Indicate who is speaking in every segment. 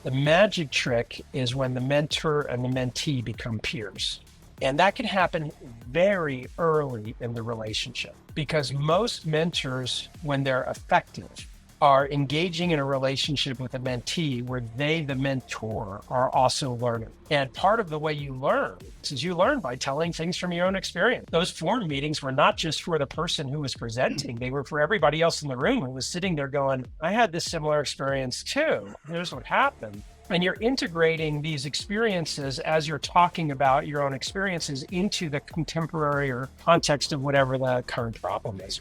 Speaker 1: The magic trick is when the mentor and the mentee become peers. And that can happen very early in the relationship because most mentors, when they're effective, are engaging in a relationship with a mentee where they, the mentor, are also learning. And part of the way you learn is you learn by telling things from your own experience. Those forum meetings were not just for the person who was presenting, they were for everybody else in the room who was sitting there going, I had this similar experience too. Here's what happened. And you're integrating these experiences as you're talking about your own experiences into the contemporary or context of whatever the current problem is.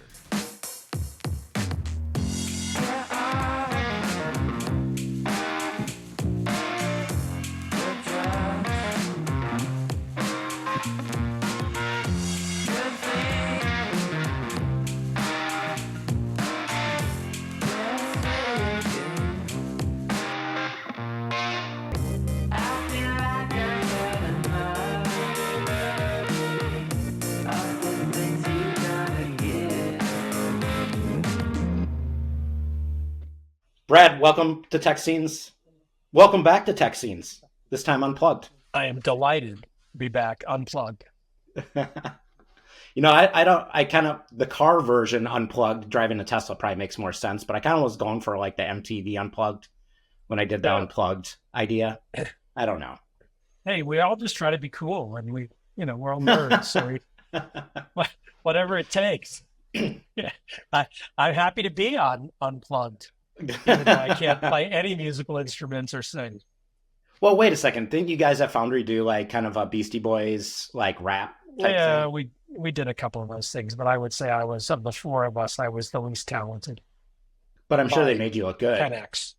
Speaker 2: Brad, welcome to Tech Scenes. Welcome back to Tech Scenes, this time unplugged.
Speaker 1: I am delighted to be back unplugged.
Speaker 2: The car version unplugged, driving a Tesla probably makes more sense, but I kind of was going for like the MTV unplugged when I did the unplugged idea. I don't know.
Speaker 1: Hey, we all just try to be cool and we're all nerds. So whatever it takes. Yeah, I'm happy to be on unplugged. Even though I can't play any musical instruments or sing.
Speaker 2: Well, wait a second. Didn't you guys at Foundry do like kind of a Beastie Boys like rap type thing?
Speaker 1: We did a couple of those things, but I would say I was, of the four of us, I was the least talented.
Speaker 2: But I'm sure they made you look good.
Speaker 1: 10x.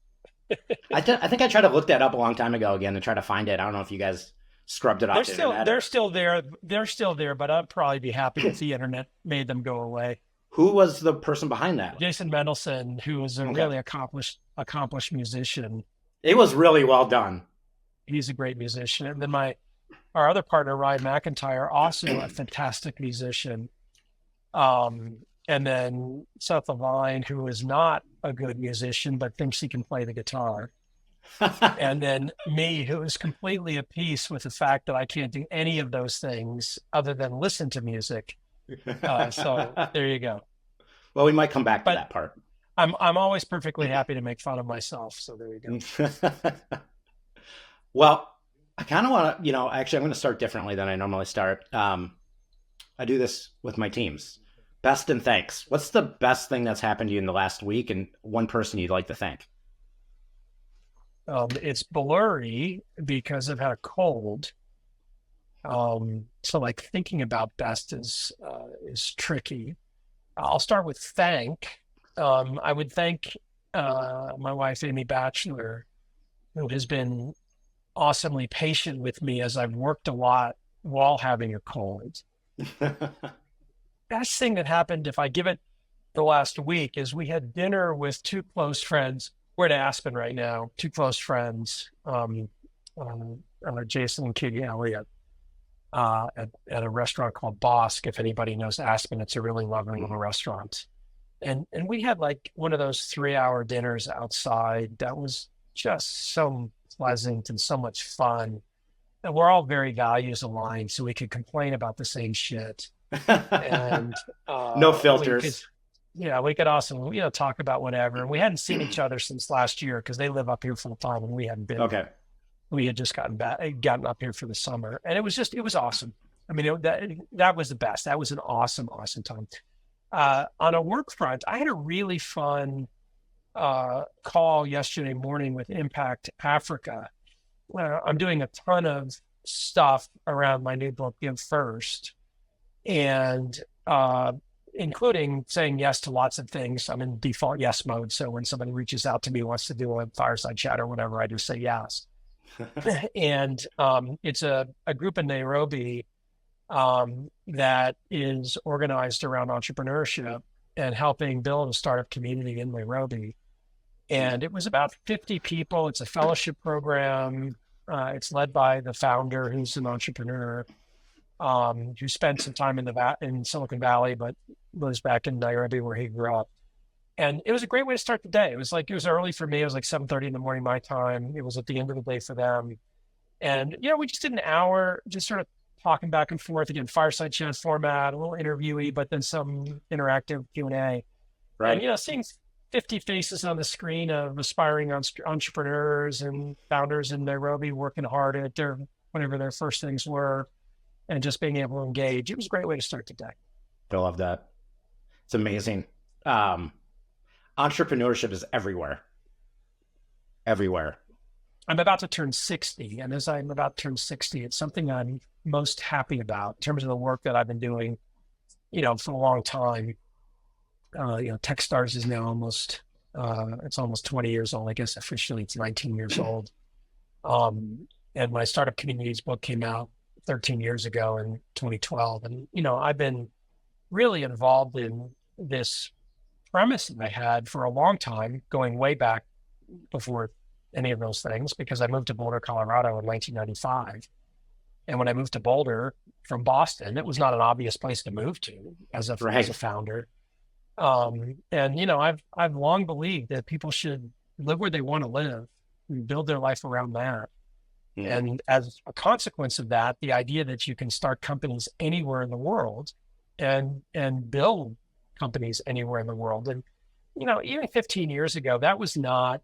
Speaker 2: I think I tried to look that up a long time ago again to try to find it. I don't know if you guys scrubbed it off the internet.
Speaker 1: They're still there. They're still there, but I'd probably be happy if the internet made them go away.
Speaker 2: Who was the person behind that?
Speaker 1: Jason Mendelson, who is a really accomplished musician.
Speaker 2: It was really well done.
Speaker 1: He's a great musician. And then our other partner, Ryan McIntyre, also a fantastic musician. And then Seth Levine, who is not a good musician, but thinks he can play the guitar. And then me, who is completely at peace with the fact that I can't do any of those things other than listen to music. So there you go.
Speaker 2: Well, we might come back to that part.
Speaker 1: I'm always perfectly happy to make fun of myself. So there you go.
Speaker 2: Well, I kind of want to, actually, I'm going to start differently than I normally start. I do this with my teams. Best and thanks. What's the best thing that's happened to you in the last week, and one person you'd like to thank?
Speaker 1: It's blurry because I've had a cold. So like thinking about best is tricky. I'll start with thank. I would thank my wife, Amy Batchelor, who has been awesomely patient with me as I've worked a lot while having a cold. Best thing that happened, if I give it the last week, is we had dinner with two close friends. We're in Aspen right now, two close friends, Jason and Katie Elliott. At a restaurant called Bosque. If anybody knows Aspen, it's a really lovely little restaurant. And we had like one of those 3-hour dinners outside that was just so pleasant and so much fun. And we're all very values aligned, so we could complain about the same shit. And
Speaker 2: no filters.
Speaker 1: We could also, talk about whatever. And we hadn't seen each other since last year because they live up here full time and we hadn't been.
Speaker 2: Okay.
Speaker 1: We had just gotten up here for the summer, and it was awesome. I mean, that was the best. That was an awesome time. On a work front, I had a really fun call yesterday morning with Impact Africa. I'm doing a ton of stuff around my new book, Give First, and including saying yes to lots of things. I'm in default yes mode, so when somebody reaches out to me, wants to do a fireside chat or whatever, I just say yes. And it's a group in Nairobi that is organized around entrepreneurship and helping build a startup community in Nairobi. And it was about 50 people. It's a fellowship program. It's led by the founder, who's an entrepreneur, who spent some time in Silicon Valley, but lives back in Nairobi where he grew up. And it was a great way to start the day. It was early for me. It was like 7:30 in the morning, my time. It was at the end of the day for them. And, we just did an hour, just sort of talking back and forth, again, fireside chat format, a little interviewee, but then some interactive Q&A.
Speaker 2: Right.
Speaker 1: And, seeing 50 faces on the screen of aspiring entrepreneurs and founders in Nairobi working hard at whatever their first things were, and just being able to engage. It was a great way to start the day.
Speaker 2: I love that. It's amazing. Entrepreneurship is everywhere. Everywhere.
Speaker 1: I'm about to turn 60. And as I'm about to turn 60, it's something I'm most happy about in terms of the work that I've been doing, for a long time. Techstars is now it's almost 20 years old. I guess officially it's 19 years old. And my Startup Communities book came out 13 years ago in 2012. And, I've been really involved in this premise that I had for a long time, going way back before any of those things, because I moved to Boulder, Colorado in 1995. And when I moved to Boulder from Boston, it was not an obvious place to move to as a founder. And, I've long believed that people should live where they want to live and build their life around that. Yeah. And as a consequence of that, the idea that you can start companies anywhere in the world and build companies anywhere in the world. And, even 15 years ago, that was not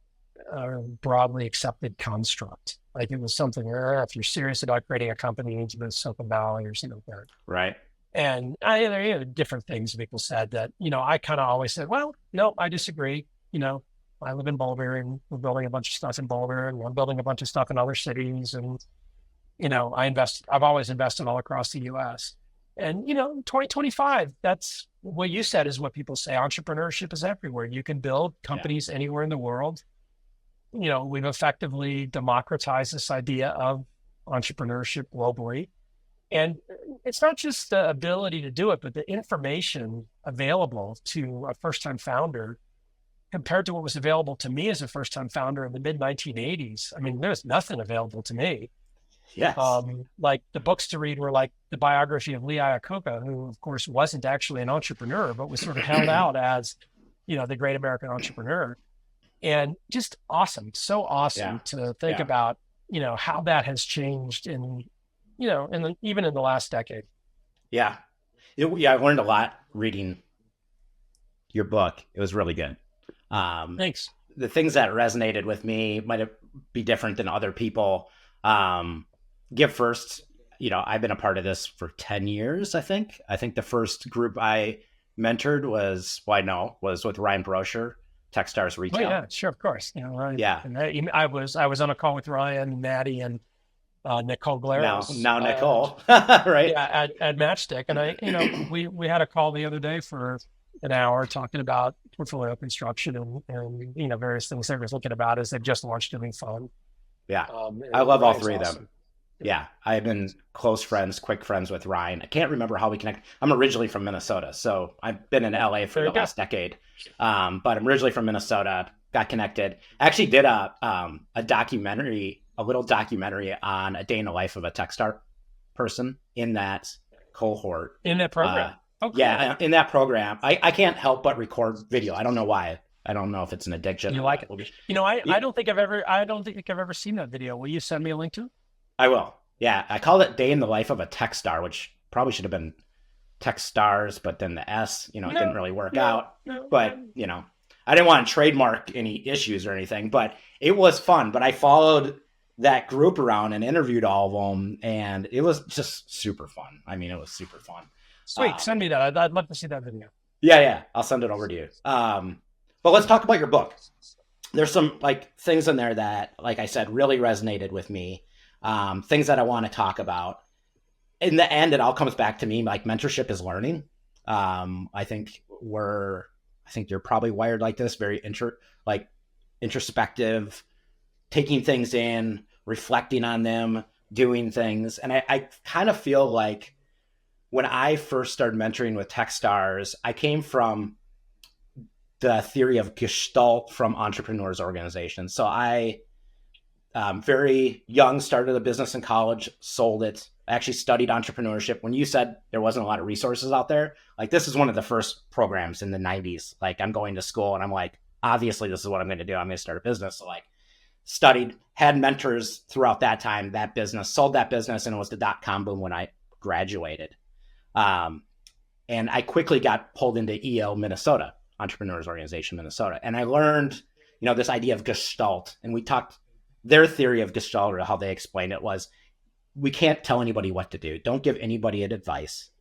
Speaker 1: a broadly accepted construct. Like, it was something, if you're serious about creating a company, you need to go to Silicon Valley or something like that.
Speaker 2: Right.
Speaker 1: And there are different things people said that, I kind of always said, well, no, I disagree. I live in Boulder, and we're building a bunch of stuff in Boulder, and we're building a bunch of stuff in other cities. And, I've always invested all across the US. And, 2025, that's what you said is what people say. Entrepreneurship is everywhere. You can build companies anywhere in the world. We've effectively democratized this idea of entrepreneurship globally. And it's not just the ability to do it, but the information available to a first-time founder compared to what was available to me as a first-time founder in the mid-1980s. I mean, there's nothing available to me.
Speaker 2: Yes.
Speaker 1: Like, the books to read were like the biography of Lee Iacocca, who, of course, wasn't actually an entrepreneur, but was sort of held out as, the great American entrepreneur. And just awesome. So awesome to think about, how that has changed in even in the last decade.
Speaker 2: Yeah. I learned a lot reading your book. It was really good.
Speaker 1: Thanks.
Speaker 2: The things that resonated with me might be different than other people. Give first, I've been a part of this for 10 years, I think. I think the first group I mentored was with Ryan Brosher, Techstars Retail.
Speaker 1: Oh, yeah, sure, of course. Ryan,
Speaker 2: yeah.
Speaker 1: And I was on a call with Ryan, Maddie, and Nicole Glaros.
Speaker 2: Now Nicole, right?
Speaker 1: Yeah, at Matchstick. And we had a call the other day for an hour talking about portfolio construction and various things they were looking about as they've just launched Doing Fun.
Speaker 2: Yeah, I love all three of them. Yeah, I've been quick friends with Ryan. I can't remember how we connected. I'm originally from Minnesota, so I've been in LA for the last decade. But I'm originally from Minnesota, got connected. I actually did a little documentary on a day in the life of a Techstar person in that cohort.
Speaker 1: In that program?
Speaker 2: Okay. Yeah, in that program. I can't help but record video. I don't know why. I don't know if it's an addiction.
Speaker 1: You like it? I don't think I've ever seen that video. Will you send me a link to it?
Speaker 2: I will. Yeah, I called it Day in the Life of a Techstar, which probably should have been Techstars, but then the S, it didn't really work out. But, I didn't want to trademark any issues or anything, but it was fun. But I followed that group around and interviewed all of them, and it was just super fun. I mean, it was super fun.
Speaker 1: Sweet. Send me that. I'd love to see that video.
Speaker 2: Yeah. I'll send it over to you. But let's talk about your book. There's some things in there that, like I said, really resonated with me. Things that I want to talk about. In the end, it all comes back to me. Like, mentorship is learning. I think you're probably wired like this, very introspective, taking things in, reflecting on them, doing things. And I kind of feel like when I first started mentoring with Techstars, I came from the theory of Gestalt from entrepreneurs organizations. So I Very young, started a business in college, sold it. I actually studied entrepreneurship. When you said there wasn't a lot of resources out there, like this is one of the first programs in the 90s. Like I'm going to school and I'm like, obviously this is what I'm going to do. I'm going to start a business. So like studied, had mentors throughout that time, that business, sold that business, and it was the dot-com boom when I graduated. And I quickly got pulled into EO Minnesota, Entrepreneurs Organization Minnesota. And I learned, this idea of Gestalt. And we talked, their theory of Gestalt, or how they explained it, was we can't tell anybody what to do. Don't give anybody advice,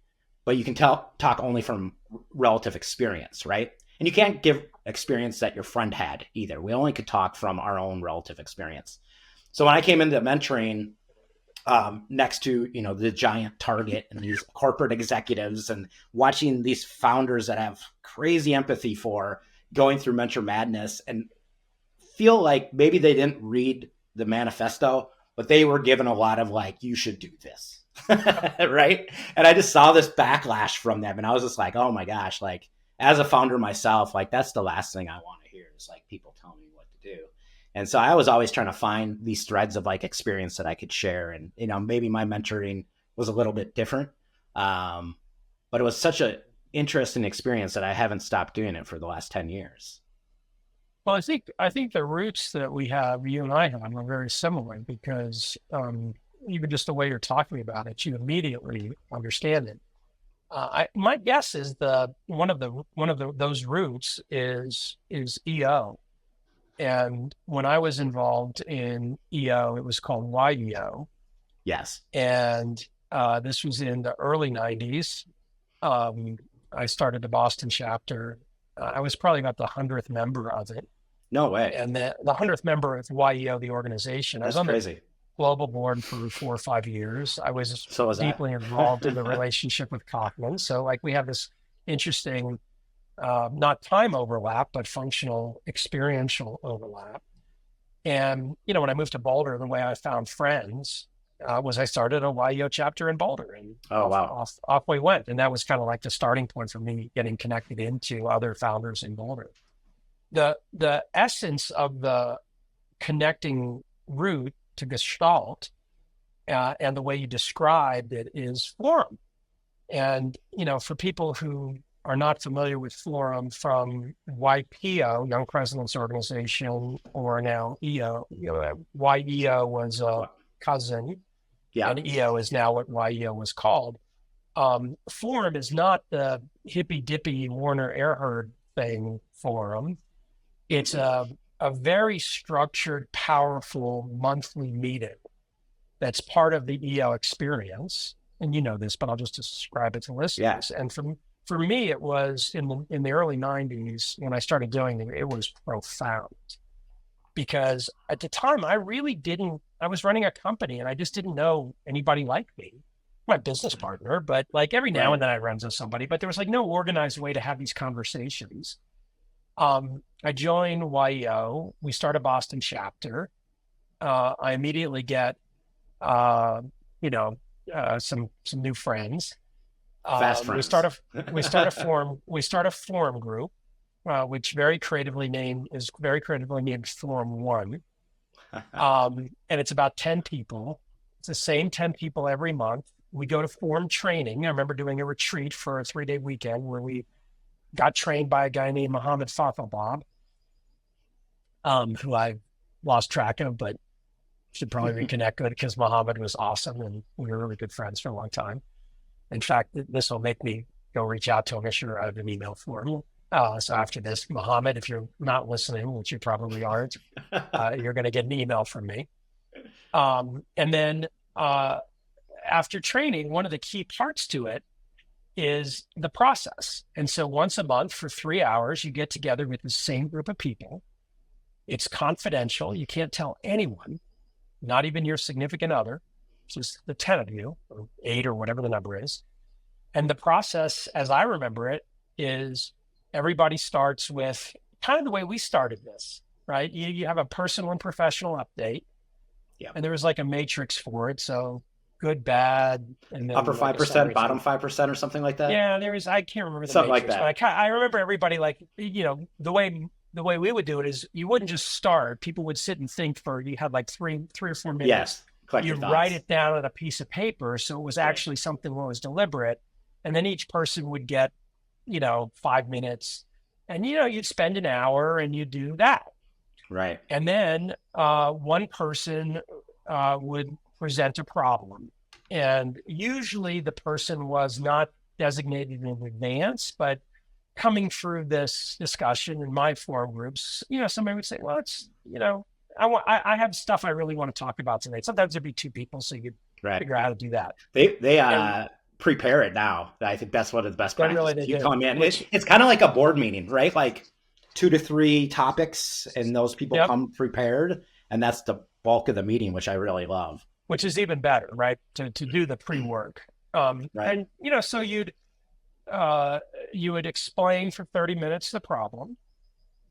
Speaker 2: but you can talk only from relative experience, right? And you can't give experience that your friend had either. We only could talk from our own relative experience. So when I came into mentoring, next to, the giant Target and these corporate executives, and watching these founders that have crazy empathy for going through mentor madness, and feel like maybe they didn't read the manifesto, but they were given a lot of like, you should do this. Right. And I just saw this backlash from them. And I was just like, oh my gosh, like as a founder myself, like that's the last thing I want to hear is like people telling me what to do. And so I was always trying to find these threads of like experience that I could share. And, maybe my mentoring was a little bit different. But it was such an interesting experience that I haven't stopped doing it for the last 10 years.
Speaker 1: Well, I think the roots that we have, you and I have, are very similar because even just the way you're talking about it, you immediately understand it. My guess is one of those roots is EO. And when I was involved in EO, it was called YEO.
Speaker 2: Yes.
Speaker 1: And this was in the early 90s. I started the Boston chapter. I was probably about the 100th member of it.
Speaker 2: No way.
Speaker 1: And the 100th member of YEO, the organization.
Speaker 2: That's
Speaker 1: I was on
Speaker 2: crazy.
Speaker 1: the global board for 4 or 5 years. I was deeply
Speaker 2: that.
Speaker 1: involved in the relationship with Kaufman. So like we have this interesting, not time overlap, but functional experiential overlap. And, when I moved to Boulder, the way I found friends was I started a YEO chapter in Boulder, and off we went. And that was kind of like the starting point for me getting connected into other founders in Boulder. The essence of the connecting route to Gestalt and the way you described it is forum. And, for people who are not familiar with forum from YPO, Young Presidents Organization, or now EO, YEO was a cousin.
Speaker 2: Yeah.
Speaker 1: And EO is now what YEO was called. Forum is not the hippy dippy Warner Earhart thing forum. It's a very structured, powerful monthly meeting that's part of the EO experience. And you know this, but I'll just describe it to listeners. Yeah. And for me, it was in the early 90s when I started doing it, it was profound. Because at the time, I was running a company and I just didn't know anybody like me, my business partner, but like every now and then I run into somebody, but there was like no organized way to have these conversations. I joined YEO. We start a Boston chapter. I immediately get, some new friends.
Speaker 2: Fast friends.
Speaker 1: We start a forum group, which very creatively named Forum One. And it's about 10 people. It's the same 10 people every month. We go to forum training. I remember doing a retreat for a 3-day weekend where we got trained by a guy named Mohammed Fathalbab, who I lost track of, but should probably reconnect with because Mohammed was awesome and we were really good friends for a long time. In fact, this will make me go reach out to him. I'm sure I have an email for him. So after this, Mohammed, if you're not listening, which you probably aren't, you're going to get an email from me. And then after training, one of the key parts to it is the process. And so once a month for 3 hours, you get together with the same group of people. It's confidential. You can't tell anyone, not even your significant other, just the 10 of you, or 8 or whatever the number is. And the process, as I remember it, is everybody starts with kind of the way we started this, right? You have a personal and professional update. Yeah. And there was like a matrix for it. So good, bad, and then
Speaker 2: upper 5%, bottom 5%, or something like that.
Speaker 1: Yeah, there is. I can't remember the
Speaker 2: something
Speaker 1: matrix,
Speaker 2: like that.
Speaker 1: But I remember everybody like, the way the way we would do it is you wouldn't just start. People would sit and think for, you had like three or 4 minutes.
Speaker 2: Yes. Collect your
Speaker 1: You'd
Speaker 2: thoughts.
Speaker 1: write it down on a piece of paper. So it was actually something that was deliberate. And then each person would get, 5 minutes, and, you'd spend an hour and you do that.
Speaker 2: Right.
Speaker 1: And then one person would present a problem. And usually the person was not designated in advance, but coming through this discussion in my forum groups, somebody would say, well, it's, I have stuff I really want to talk about tonight. Sometimes there'd be 2 people, so you figure out how to do that.
Speaker 2: They prepare it now. I think that's one of the best practices. You come in. It's kind of like a board meeting, right? Like 2 to 3 topics, and those people come prepared, and that's the bulk of the meeting, which I really love.
Speaker 1: Which is even better, right? To do the pre-work. Right. And, so you would explain for 30 minutes the problem,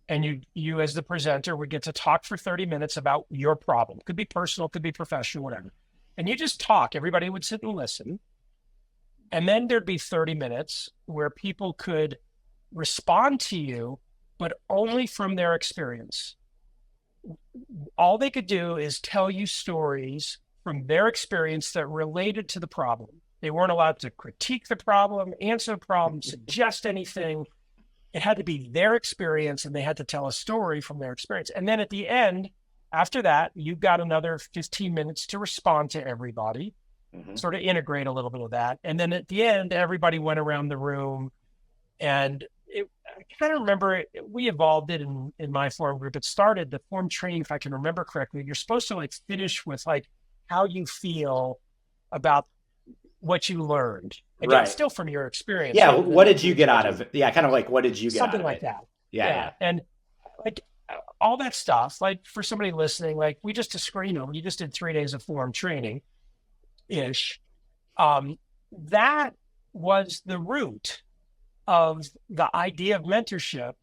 Speaker 1: and you as the presenter would get to talk for 30 minutes about your problem. Could be personal, could be professional, whatever. And you just talk. Everybody would sit and listen. And then there'd be 30 minutes where people could respond to you, but only from their experience. All they could do is tell you stories from their experience that related to the problem. They weren't allowed to critique the problem, answer the problem, suggest anything. It had to be their experience, and they had to tell a story from their experience. And then at the end, after that, you got another 15 minutes to respond to everybody, sort of integrate a little bit of that. And then at the end, everybody went around the room, and I kind of remember we evolved it in my forum group. It started the forum training, if I can remember correctly. You're supposed to finish with how you feel about what you learned. Again, still from your experience.
Speaker 2: Yeah. What did you get out of it? Yeah. Kind of what did you get
Speaker 1: something
Speaker 2: out of
Speaker 1: like
Speaker 2: it?
Speaker 1: that.
Speaker 2: Yeah.
Speaker 1: And all that stuff, for somebody listening, we just you just did 3 days of forum training ish. That was the root of the idea of mentorship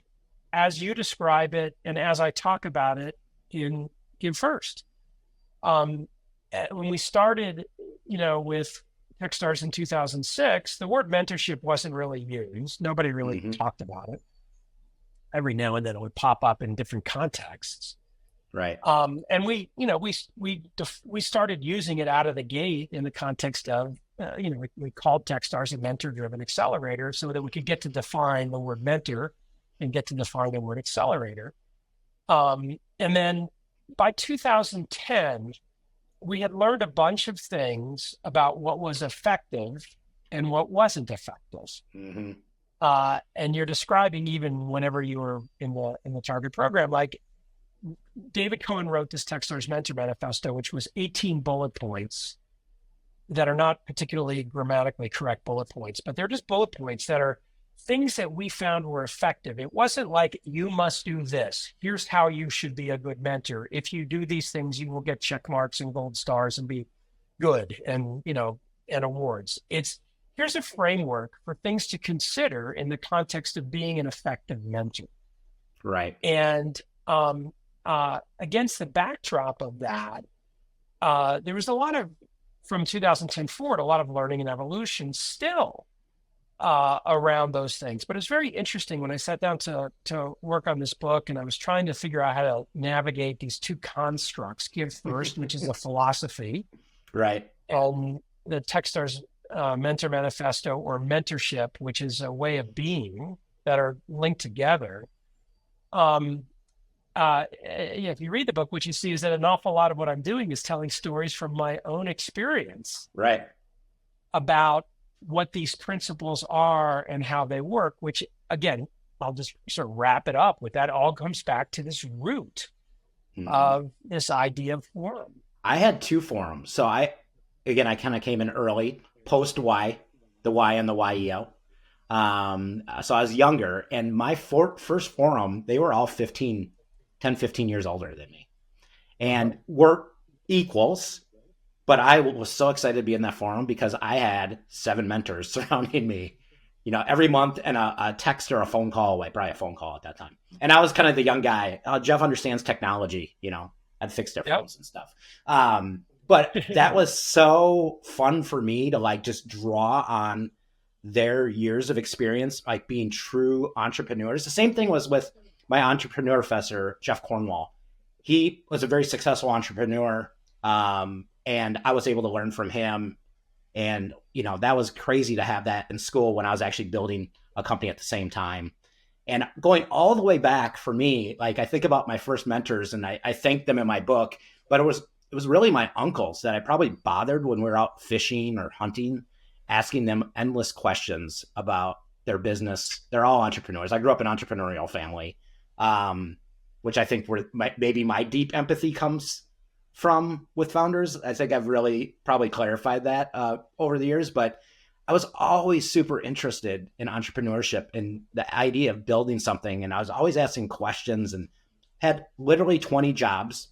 Speaker 1: as you describe it and as I talk about it in Give First. When we started, with Techstars in 2006, the word mentorship wasn't really used. Nobody really talked about it. Every now and then it would pop up in different contexts.
Speaker 2: Right.
Speaker 1: And we started using it out of the gate in the context of, we called Techstars a mentor-driven accelerator so that we could get to define the word mentor and get to define the word accelerator. And then by 2010, we had learned a bunch of things about what was effective and what wasn't effective. And you're describing, even whenever you were in the target program, David Cohen wrote this Techstars Mentor Manifesto, which was 18 bullet points that are not particularly grammatically correct bullet points, but they're just bullet points that are things that we found were effective. It wasn't like, you must do this. Here's how you should be a good mentor. If you do these things, you will get check marks and gold stars and be good and, and awards. Here's a framework for things to consider in the context of being an effective mentor.
Speaker 2: Right.
Speaker 1: And against the backdrop of that, there was from 2010 forward, a lot of learning and evolution still around those things. But it's very interesting when I sat down to work on this book, and I was trying to figure out how to navigate these 2 constructs: Give First, which is a philosophy,
Speaker 2: right,
Speaker 1: and the Techstars Mentor Manifesto, or mentorship, which is a way of being, that are linked together. If you read the book, what you see is that an awful lot of what I'm doing is telling stories from my own experience,
Speaker 2: right,
Speaker 1: about what these principles are and how they work, which, again, I'll just sort of wrap it up with that. All comes back to this root of this idea of forum.
Speaker 2: I had 2 forums. So I kind of came in early, post Y, the Y and the YEO. So I was younger, and my first forum, they were all 10, 15 years older than me, and we're equals. But I was so excited to be in that forum because I had 7 mentors surrounding me, every month, and a text or a phone call away, probably a phone call at that time. And I was kind of the young guy. Jeff understands technology, I'd fix their phones and stuff. But that was so fun for me to just draw on their years of experience, being true entrepreneurs. The same thing was with my entrepreneur professor, Jeff Cornwall, he was a very successful entrepreneur. And I was able to learn from him. And, that was crazy to have that in school when I was actually building a company at the same time. And going all the way back for me, like I think about my first mentors and I thank them in my book, but it was really my uncles that I probably bothered when we were out fishing or hunting, asking them endless questions about their business. They're all entrepreneurs. I grew up in an entrepreneurial family, which I think maybe my deep empathy comes from with founders. I think I've really probably clarified that over the years, but I was always super interested in entrepreneurship and the idea of building something. And I was always asking questions and had literally 20 jobs,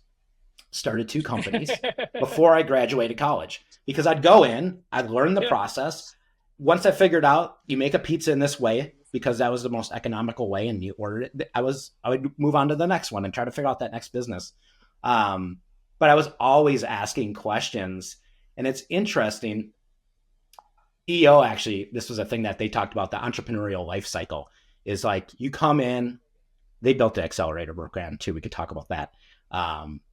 Speaker 2: started 2 companies before I graduated college, because I'd go in, I'd learn the process. Once I figured out you make a pizza in this way, because that was the most economical way and you ordered it, I would move on to the next one and try to figure out that next business. But I was always asking questions. And it's interesting. EO, actually, this was a thing that they talked about, the entrepreneurial life cycle is like you come in, they built the accelerator program too. We could talk about that.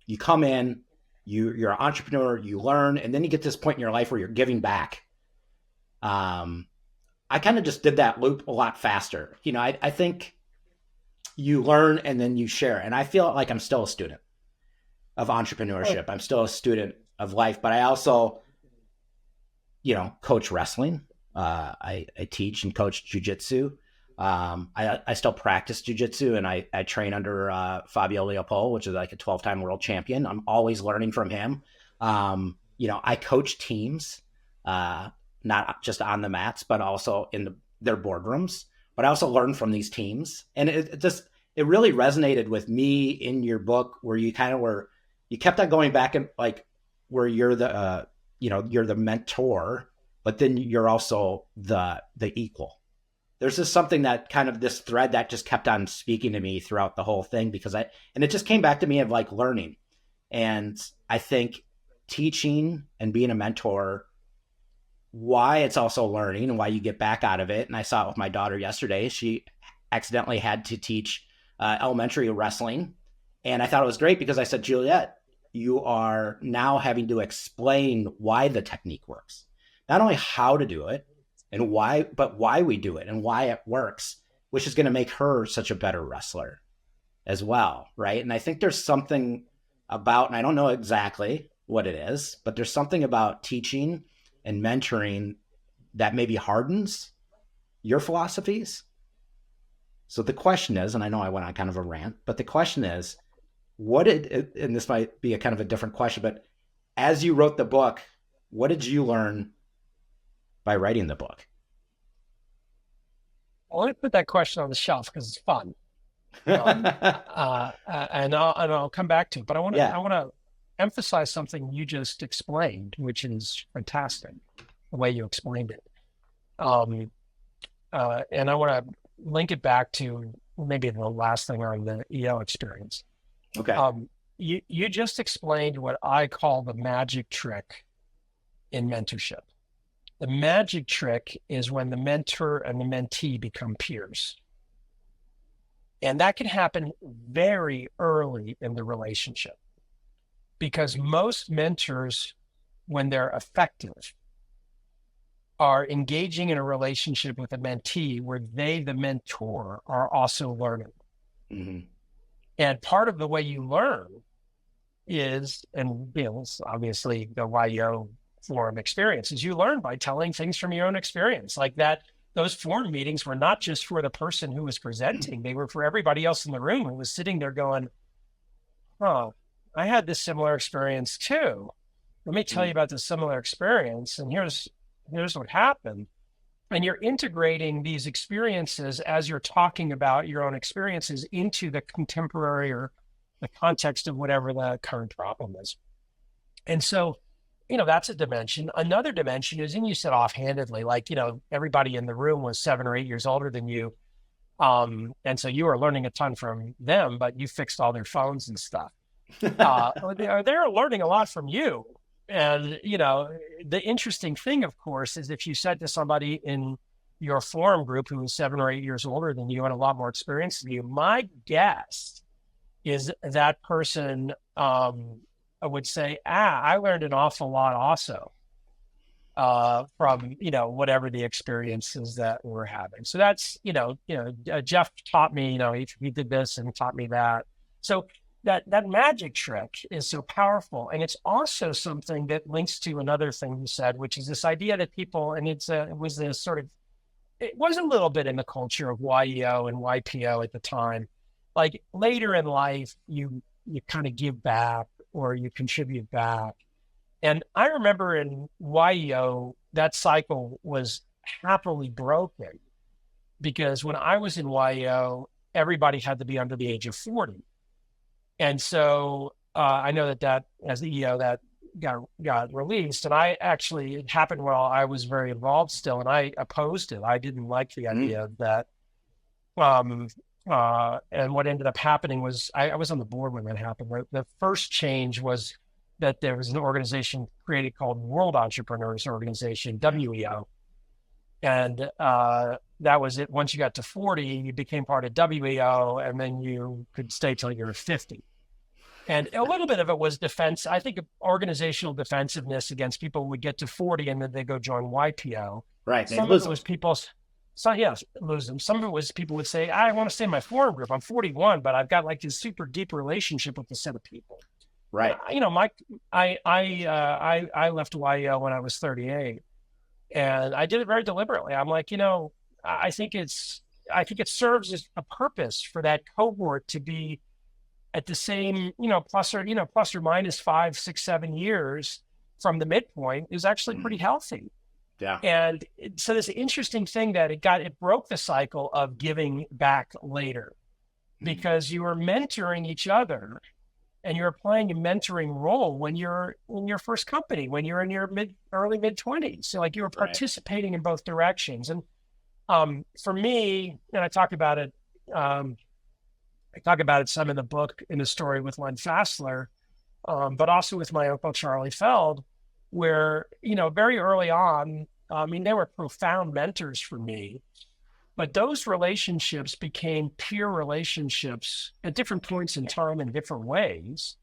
Speaker 2: You come in, you're an entrepreneur, you learn, and then you get to this point in your life where you're giving back. I kind of just did that loop a lot faster. I think you learn and then you share. And I feel like I'm still a student of entrepreneurship. I'm still a student of life, but I also, coach wrestling. I teach and coach jujitsu. I still practice jujitsu and I train under Fabio Leopoldo, which is like a 12-time world champion. I'm always learning from him. I coach teams, not just on the mats, but also in their boardrooms. But I also learn from these teams. And it really resonated with me in your book where you kind of you kept on going back and like where you're the, you're the mentor, but then you're also the equal. There's just something that kind of this thread that just kept on speaking to me throughout the whole thing and it just came back to me of like learning. And I think teaching and being a mentor, why it's also learning and why you get back out of it. And I saw it with my daughter yesterday. She accidentally had to teach elementary wrestling. And I thought it was great because I said, Juliet, you are now having to explain why the technique works. Not only how to do it and why, but why we do it and why it works, which is going to make her such a better wrestler as well, right? And I think there's something about, and I don't know exactly what it is, but there's something about teaching and mentoring that maybe hardens your philosophies. So the question is, and I know I went on kind of a rant, but the question is, and this might be a kind of a different question, but as you wrote the book, what did you learn by writing the book?
Speaker 1: Well, let me put that question on the shelf because it's fun. And I'll come back to it, but I want to emphasize something you just explained, which is fantastic, the way you explained it. And I want to link it back to maybe the last thing on the EO experience.
Speaker 2: Okay.
Speaker 1: You just explained what I call the magic trick in mentorship. The magic trick is when the mentor and the mentee become peers. And that can happen very early in the relationship because most mentors, when they're effective, are engaging in a relationship with a mentee where they, the mentor, are also learning. Mm-hmm. And part of the way you learn is, and obviously the YO forum experience, is you learn by telling things from your own experience. Like that, those forum meetings were not just for the person who was presenting, they were for everybody else in the room who was sitting there going, oh, I had this similar experience too. Let me tell you about this similar experience. And here's what happened. And you're integrating these experiences as you're talking about your own experiences into the contemporary or the context of whatever the current problem is. And so, that's a dimension. Another dimension is, and you said offhandedly, like, everybody in the room was 7 or 8 years older than you. And so you were learning a ton from them, but you fixed all their phones and stuff. They're learning a lot from you. And, the interesting thing, of course, is if you said to somebody in your forum group who was 7 or 8 years older than you and a lot more experience than you, my guess is that person would say, I learned an awful lot also from, whatever the experiences that we're having. So that's, Jeff taught me, he did this and taught me that. So that magic trick is so powerful. And it's also something that links to another thing you said, which is this idea that people, and it was a little bit in the culture of YEO and YPO at the time. Like later in life, you kind of give back or you contribute back. And I remember in YEO, that cycle was happily broken because when I was in YEO, everybody had to be under the age of 40. And so I know that as the EO that got released, and it happened while I was very involved still, and I opposed it. I didn't like the idea of that. And what ended up happening was I was on the board when that happened. Right? The first change was that there was an organization created called World Entrepreneurs Organization, WEO. And that was it. Once you got to 40, you became part of WEO, and then you could stay till you were 50. And a little bit of it was defense. I think organizational defensiveness against people who would get to 40 and then they go join YPO.
Speaker 2: Right.
Speaker 1: Some of it was lose them. Some of it was people would say, I want to stay in my forum group. I'm 41, but I've got like this super deep relationship with a set of people.
Speaker 2: Right.
Speaker 1: I left YEO when I was 38, and I did it very deliberately. I'm like, I think it serves as a purpose for that cohort to be at the same, plus or minus 5, 6, 7 years from the midpoint is actually pretty healthy.
Speaker 2: Yeah.
Speaker 1: And so this interesting thing that it broke the cycle of giving back later because you were mentoring each other and you're playing a mentoring role when you're in your first company, when you're in your early mid-20s. So like you were participating in both directions. And for me, and I talk about it some in the book, in the story with Len Fassler, but also with my uncle, Charlie Feld, where, very early on, they were profound mentors for me, but those relationships became peer relationships at different points in time in different ways.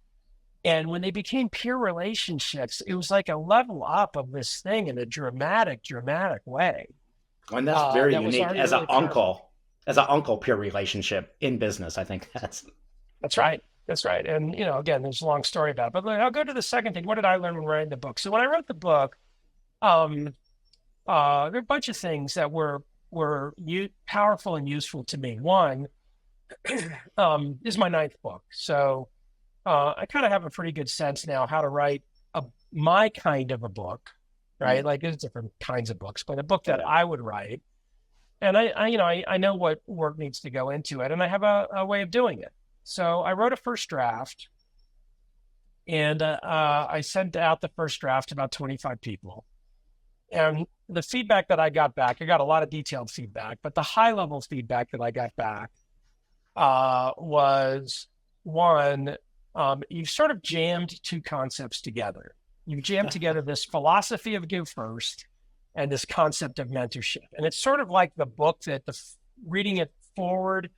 Speaker 1: And when they became peer relationships, it was like a level up of this thing in a dramatic way.
Speaker 2: And that's very unique as
Speaker 1: really
Speaker 2: an uncle peer relationship in business. I think that's
Speaker 1: right. That's right. And, again, there's a long story about it, but I'll go to the second thing. What did I learn when writing the book? So when I wrote the book, there are a bunch of things that were powerful and useful to me. One, this is my 9th book. So I kind of have a pretty good sense now how to write my kind of a book, right? Like there's different kinds of books, but a book that I would write. And I know what work needs to go into it, and I have a way of doing it. So I wrote a first draft, and I sent out the first draft to about 25 people. And the feedback that I got back, I got a lot of detailed feedback, but the high level feedback that I got back was one, you've sort of jammed two concepts together. You've jammed together this philosophy of give first and this concept of mentorship. And it's sort of like the book that reading it forward,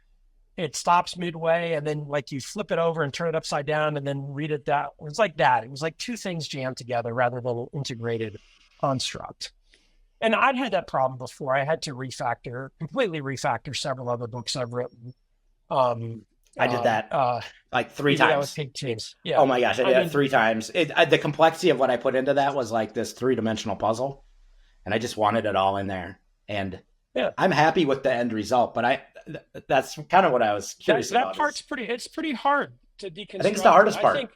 Speaker 1: it stops midway, and then like you flip it over and turn it upside down and then read it that. It was like that. It was like two things jammed together rather than an integrated construct. And I'd had that problem before. I had to completely refactor several other books I've written.
Speaker 2: I did that like 3 times. That with
Speaker 1: big teams. Yeah.
Speaker 2: Oh my gosh, I did that 3 times. The complexity of what I put into that was like this 3-dimensional puzzle, and I just wanted it all in there. And I'm happy with the end result, but that's kind of what I was curious about.
Speaker 1: That part's pretty hard to deconstruct.
Speaker 2: I think it's the hardest part.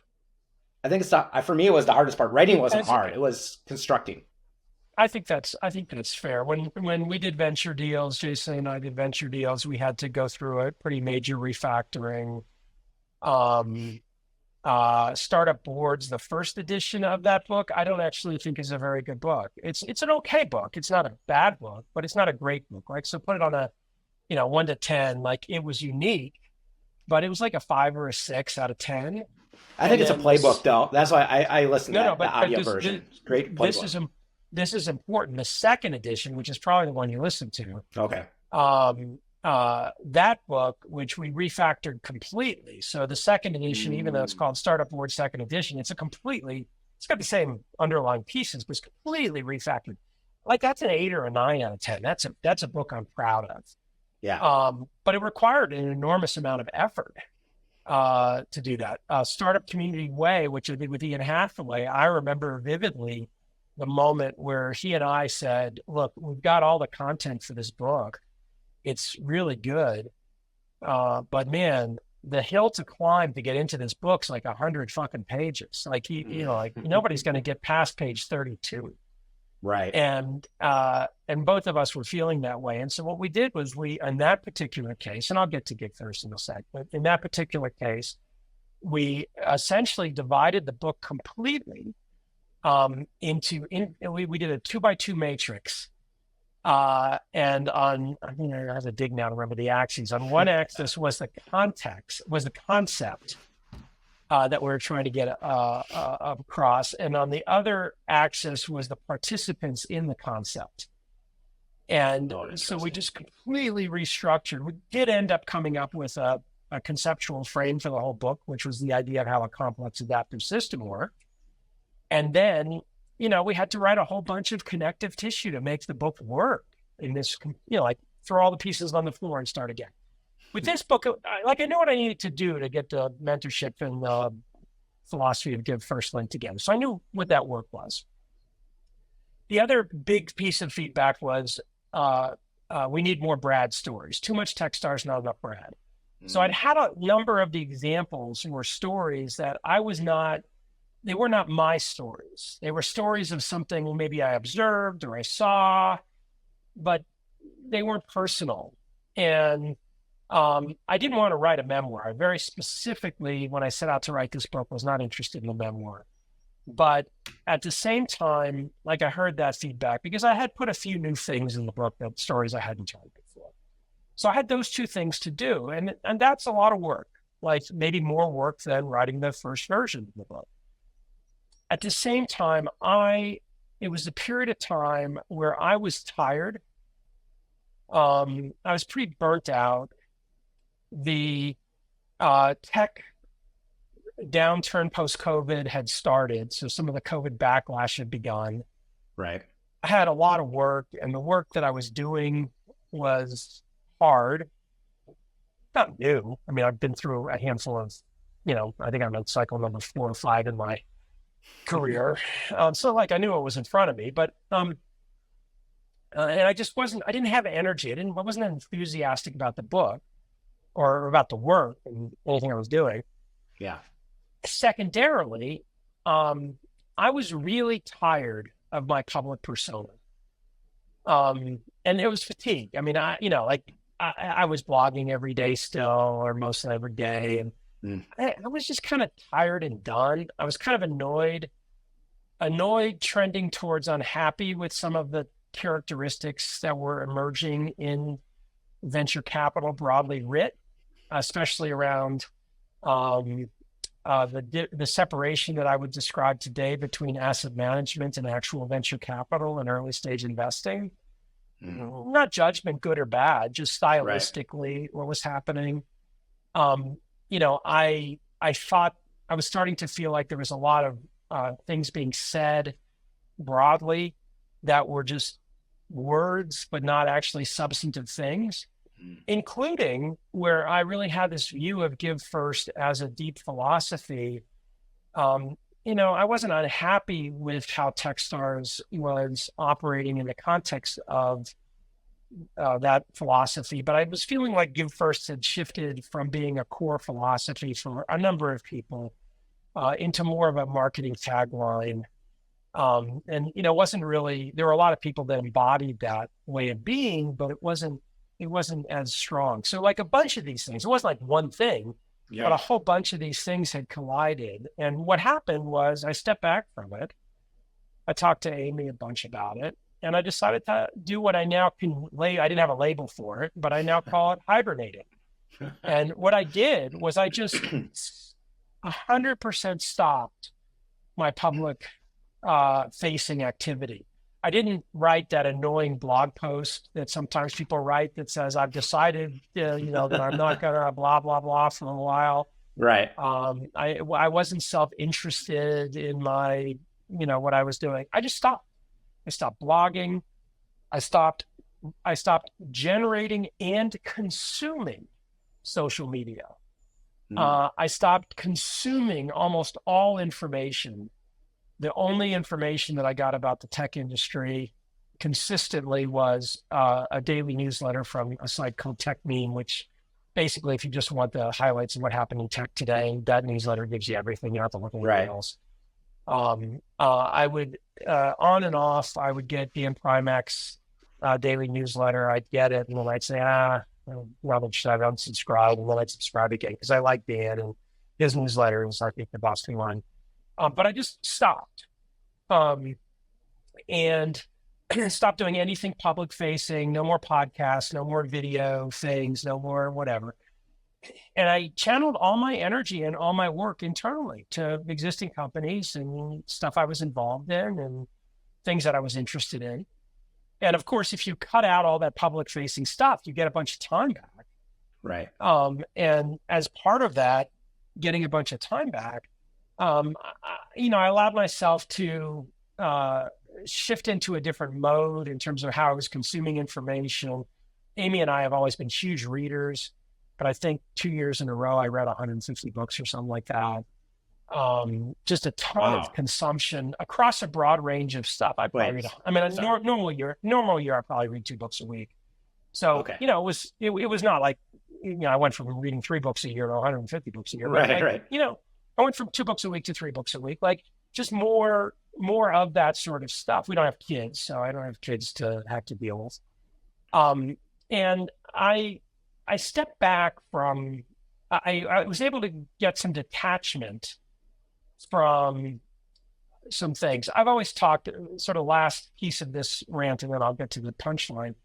Speaker 2: I think for me, it was the hardest part. Writing wasn't hard. It was constructing.
Speaker 1: I think that's fair. When we did venture deals, Jason and I did venture deals, we had to go through a pretty major refactoring. Startup Boards, the first edition of that book, I don't actually think is a very good book. It's an okay book. It's not a bad book, but it's not a great book, right? So put it on a 1 to 10, like it was unique, but it was like a 5 or a 6 out of 10.
Speaker 2: I think it's a playbook though. That's why I listened to the audio version. Great playbook.
Speaker 1: this is important. The second edition, which is probably the one you listened to,
Speaker 2: Okay.
Speaker 1: that book, which we refactored completely. So the second edition, even though it's called Startup Board Second Edition, it's got the same underlying pieces, but it's completely refactored. Like that's an 8 or a 9 out of 10. That's a book I'm proud of.
Speaker 2: Yeah.
Speaker 1: But it required an enormous amount of effort to do that. Startup Community Way, which I did with Ian Hathaway, I remember vividly the moment where he and I said, look, we've got all the content for this book. It's really good. But man, the hill to climb to get into this book's like 100 fucking pages. Like like nobody's going to get past page 32.
Speaker 2: Right.
Speaker 1: And both of us were feeling that way. And so what we did was in that particular case, and I'll get to Gig Thirst in a sec, but in that particular case, we essentially divided the book completely we did a 2x2 matrix. And I have to dig now to remember the axes. On one axis was the concept that we were trying to get across. And on the other axis was the participants in the concept. And so we just completely restructured. We did end up coming up with a conceptual frame for the whole book, which was the idea of how a complex adaptive system worked. And then, we had to write a whole bunch of connective tissue to make the book work in this, like throw all the pieces on the floor and start again. With this book, I knew what I needed to do to get the mentorship and the philosophy of Give First linked together. So I knew what that work was. The other big piece of feedback was we need more Brad stories. Too much Techstars, not enough Brad. So I'd had a number of the examples were stories that they were not my stories. They were stories of something maybe I observed or I saw, but they weren't personal. And I didn't want to write a memoir. I very specifically, when I set out to write this book, was not interested in a memoir. But at the same time, I heard that feedback because I had put a few new things in the book, that stories I hadn't told before. So I had those two things to do. And that's a lot of work, maybe more work than writing the first version of the book. At the same time, it was a period of time where I was tired. I was pretty burnt out. The tech downturn post-COVID had started, so some of the COVID backlash had begun.
Speaker 2: Right.
Speaker 1: I had a lot of work, and the work that I was doing was hard. Not new. I mean, I've been through a handful of, I think I'm on cycle number 4 or 5 in my career. So I knew what was in front of me, but and I didn't have energy. I wasn't enthusiastic about the book or about the work and anything I was doing.
Speaker 2: Yeah. Secondarily,
Speaker 1: I was really tired of my public persona. And it was fatigue. I mean, I was blogging every day still, or mostly every day. And I was just kind of tired and done. I was kind of annoyed, trending towards unhappy with some of the characteristics that were emerging in venture capital broadly writ, especially around the separation that I would describe today between asset management and actual venture capital and early stage investing. Not judgment, good or bad, just stylistically what was happening. I thought I was starting to feel like there was a lot of things being said broadly that were just words, but not actually substantive things, including where I really had this view of Give First as a deep philosophy. I wasn't unhappy with how Techstars was operating in the context of that philosophy, but I was feeling like Give First had shifted from being a core philosophy for a number of people into more of a marketing tagline. Wasn't really, there were a lot of people that embodied that way of being, but it wasn't as strong. So a bunch of these things, it wasn't one thing, but a whole bunch of these things had collided. And what happened was I stepped back from it. I talked to Amy a bunch about it, and I decided to do what I now can I didn't have a label for it, but I now call it hibernating. And what I did was I just 100% stopped my public facing activity. I didn't write that annoying blog post that sometimes people write that says, I've decided, that I'm not going to blah, blah, blah for a while.
Speaker 2: Right.
Speaker 1: I wasn't self-interested in my, what I was doing. I just stopped. I stopped blogging. I stopped generating and consuming social media. I stopped consuming almost all information. The only information that I got about the tech industry consistently was a daily newsletter from a site called Tech which basically, if you just want the highlights of what happened in tech today, that newsletter gives you everything. You don't have to look at anything else. I would, on and off, I would get Dan Primack's daily newsletter. I'd get it, and then I'd say, I'm not interested. I'd unsubscribe, and then I'd subscribe again because I like Dan and his newsletter was, I think, the Boston one. But I just stopped and stopped doing anything public facing, no more podcasts, no more video things, no more whatever. And I channeled all my energy and all my work internally to existing companies and stuff I was involved in and things that I was interested in. And of course, if you cut out all that public facing stuff, you get a bunch of time back.
Speaker 2: Right.
Speaker 1: And as part of that, getting a bunch of time back, I allowed myself to shift into a different mode in terms of how I was consuming information. Amy and I have always been huge readers, but I think 2 years in a row, I read 150 books or something like that. Just a ton of consumption across a broad range of stuff. I probably read, a normal year, I probably read 2 books a week. So, it was not like, I went from reading 3 books a year to 150 books a year.
Speaker 2: Right.
Speaker 1: I went from 2 books a week to 3 books a week, like just more of that sort of stuff. We don't have kids, so I don't have kids to have to deal with. And I stepped back from, I was able to get some detachment from some things. I've always talked, sort of last piece of this rant, and then I'll get to the punchline.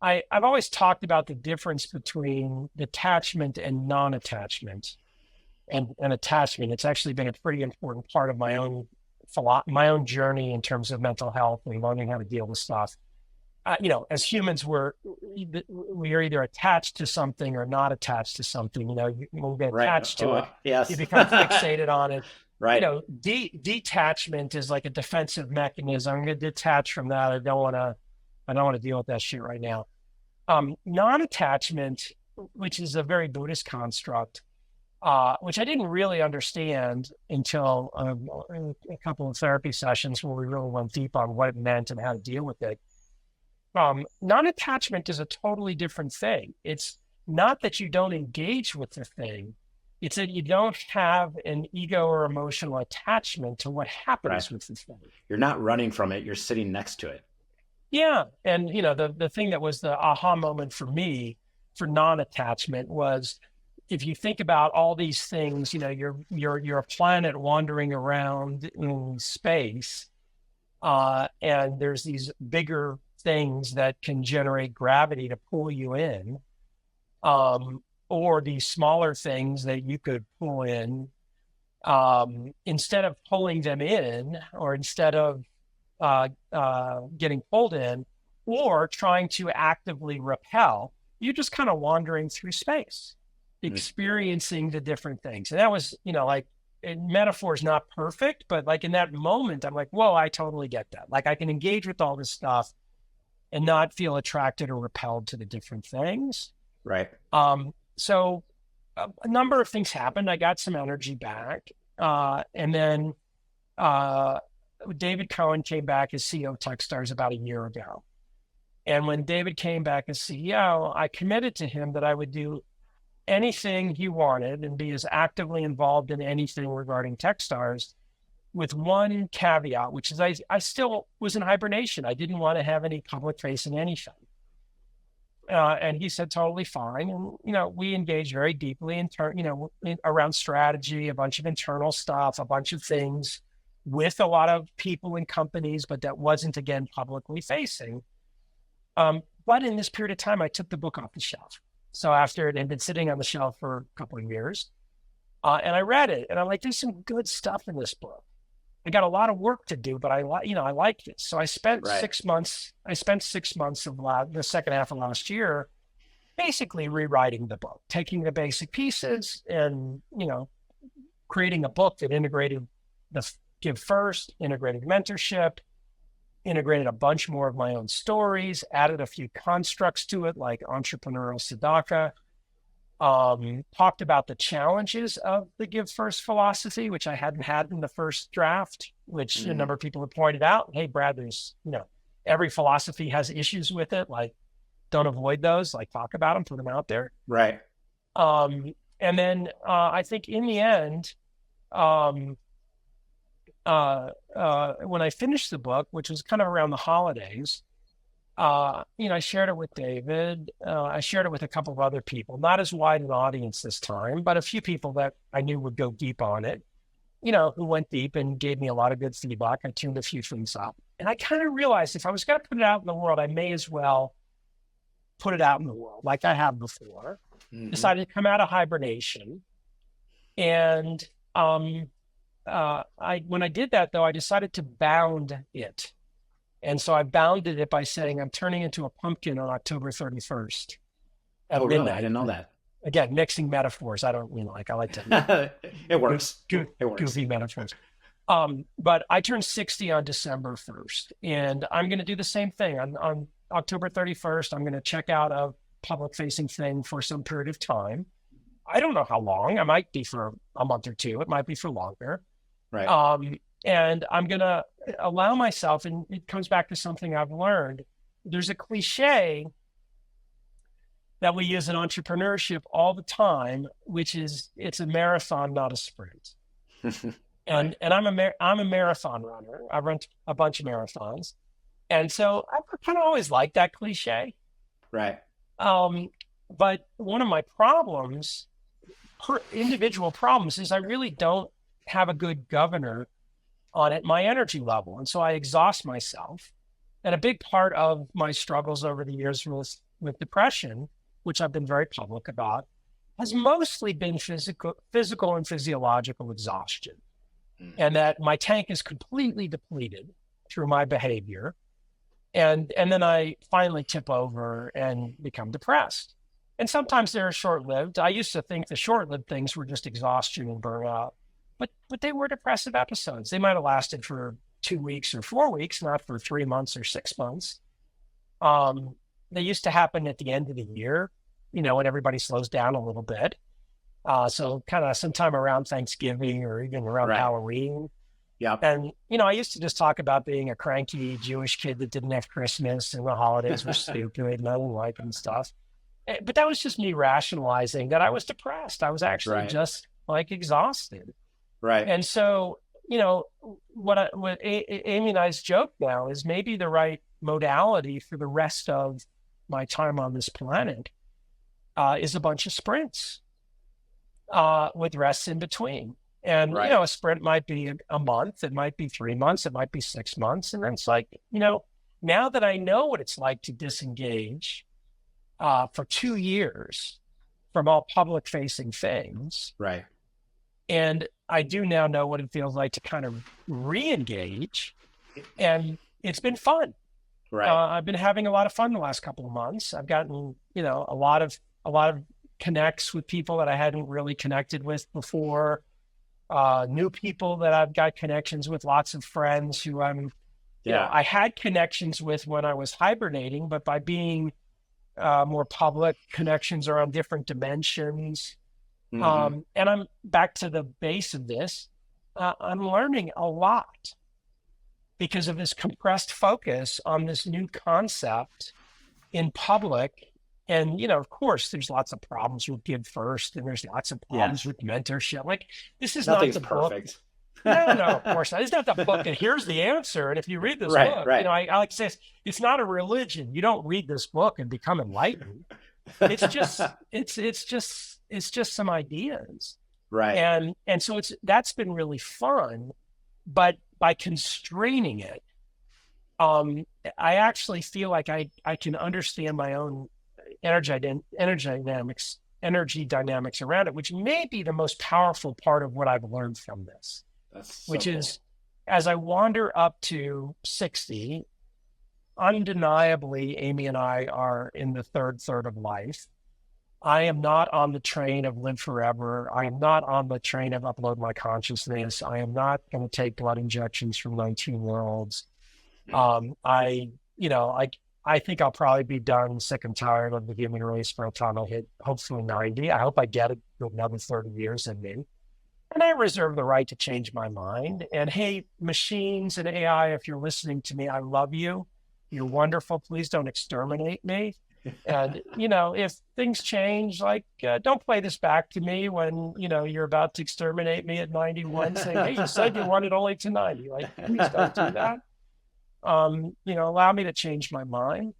Speaker 1: I've always talked about the difference between detachment and non-attachment. And attachment. It's actually been a pretty important part of my own journey in terms of mental health and learning how to deal with stuff. As humans, we are either attached to something or not attached to something. When we get attached to it,
Speaker 2: yes.
Speaker 1: you become fixated on it.
Speaker 2: Right.
Speaker 1: Detachment is like a defensive mechanism. I'm going to detach from that. I don't want to deal with that shit right now. Non-attachment, which is a very Buddhist construct, which I didn't really understand until a couple of therapy sessions where we really went deep on what it meant and how to deal with it. Non-attachment is a totally different thing. It's not that you don't engage with the thing. It's that you don't have an ego or emotional attachment to what happens with the thing.
Speaker 2: You're not running from it. You're sitting next to it. Yeah.
Speaker 1: And, the thing that was the aha moment for me for non-attachment was, if you think about all these things, you're a planet wandering around in space, and there's these bigger things that can generate gravity to pull you in, or these smaller things that you could pull in. Instead of pulling them in, or instead of getting pulled in, or trying to actively repel, you're just kind of wandering through space, experiencing the different things. And that was, metaphor is not perfect, but like in that moment, I'm like, whoa, I totally get that. Like I can engage with all this stuff and not feel attracted or repelled to the different things.
Speaker 2: Right.
Speaker 1: So a number of things happened. I got some energy back. And then David Cohen came back as CEO of Techstars about a year ago. And when David came back as CEO, I committed to him that I would do anything he wanted and be as actively involved in anything regarding Techstars, with one caveat, which is I still was in hibernation. I didn't want to have any public facing anything. And he said, totally fine. And, we engaged very deeply around strategy, a bunch of internal stuff, a bunch of things with a lot of people and companies, but that wasn't, again, publicly facing. But in this period of time, I took the book off the shelf. So after it had been sitting on the shelf for a couple of years, and I read it, and I'm like, there's some good stuff in this book. I got a lot of work to do, but I liked it. So I spent
Speaker 2: Right.
Speaker 1: 6 months. I spent 6 months of the second half of last year basically rewriting the book, taking the basic pieces and, creating a book that integrated the Give First, integrated mentorship, integrated a bunch more of my own stories, added a few constructs to it, like entrepreneurial Sadaka, talked about the challenges of the Give First philosophy, which I hadn't had in the first draft, which a number of people have pointed out. Hey, Brad, there's, every philosophy has issues with it. Like, don't avoid those, like talk about them, put them out there.
Speaker 2: Right.
Speaker 1: And then I think in the end, when I finished the book, which was kind of around the holidays, I shared it with David. I shared it with a couple of other people, not as wide an audience this time, but a few people that I knew would go deep on it, who went deep and gave me a lot of good feedback. I tuned a few things up. And I kind of realized if I was going to put it out in the world, I may as well put it out in the world like I have before. Decided to come out of hibernation. And when I did that, though, I decided to bound it. And so I bounded it by saying I'm turning into a pumpkin on October 31st.
Speaker 2: Oh, really? I didn't know that.
Speaker 1: Again, mixing metaphors. I like to.
Speaker 2: It works.
Speaker 1: It works. Goofy metaphors. But I turned 60 on December 1st, and I'm going to do the same thing. On October 31st, I'm going to check out a public-facing thing for some period of time. I don't know how long. It might be for a month or two. It might be for longer.
Speaker 2: Right.
Speaker 1: And I'm going to allow myself, and it comes back to something I've learned. There's a cliche that we use in entrepreneurship all the time, which is it's a marathon, not a sprint. And I'm a marathon runner. I run a bunch of marathons. And so I kind of always liked that cliche.
Speaker 2: Right.
Speaker 1: But one of my problems, individual problems, is I really don't have a good governor on it, my energy level. And so I exhaust myself. And a big part of my struggles over the years with depression, which I've been very public about, has mostly been physical and physiological exhaustion. And that my tank is completely depleted through my behavior. And then I finally tip over and become depressed. And sometimes they're short-lived. I used to think the short-lived things were just exhaustion and burnout, but they were depressive episodes. They might have lasted for 2 weeks or 4 weeks, not for 3 months or 6 months. They used to happen at the end of the year, when everybody slows down a little bit. So kind of sometime around Thanksgiving or even around Halloween.
Speaker 2: Yeah.
Speaker 1: And, I used to just talk about being a cranky Jewish kid that didn't have Christmas and the holidays were stupid and I didn't like them and stuff. But that was just me rationalizing that I was depressed. I was actually just exhausted.
Speaker 2: Right.
Speaker 1: And so, what Amy and I's joke now is maybe the right modality for the rest of my time on this planet is a bunch of sprints with rests in between. And, a sprint might be a month, it might be 3 months, it might be 6 months. And then it's like, now that I know what it's like to disengage for 2 years from all public facing things.
Speaker 2: Right.
Speaker 1: And I do now know what it feels like to kind of re-engage, and it's been fun.
Speaker 2: Right.
Speaker 1: I've been having a lot of fun the last couple of months. I've gotten, a lot of connects with people that I hadn't really connected with before. New people that I've got connections with, lots of friends who I had connections with when I was hibernating, but by being more public, connections are on different dimensions. And I'm back to the base of this. I'm learning a lot because of this compressed focus on this new concept in public. And, of course, there's lots of problems with Give First, and there's lots of problems with mentorship. Like, this is
Speaker 2: nothing's
Speaker 1: not the
Speaker 2: perfect.
Speaker 1: Book. No, of course not. It's not the book that here's the answer. And if you read this book, I like to say it's not a religion. You don't read this book and become enlightened. It's just it's just some ideas.
Speaker 2: Right.
Speaker 1: And so that's been really fun, but by constraining it, I actually feel like I can understand my own energy dynamics around it, which may be the most powerful part of what I've learned from this, which is as I wander up to 60, undeniably, Amy and I are in the third of life. I am not on the train of live forever. I am not on the train of upload my consciousness. I am not going to take blood injections from 19-year-olds. I, you know, I think I'll probably be done, sick and tired of the human race by the time I hit hopefully 90. I hope I get another 30 years in me. And I reserve the right to change my mind. And hey, machines and AI, if you're listening to me, I love you. You're wonderful. Please don't exterminate me. And, you know, if things change, like, don't play this back to me when, you know, you're about to exterminate me at 91, saying, hey, you said you wanted only to 90. Like, please don't do that. You know, allow me to change my mind.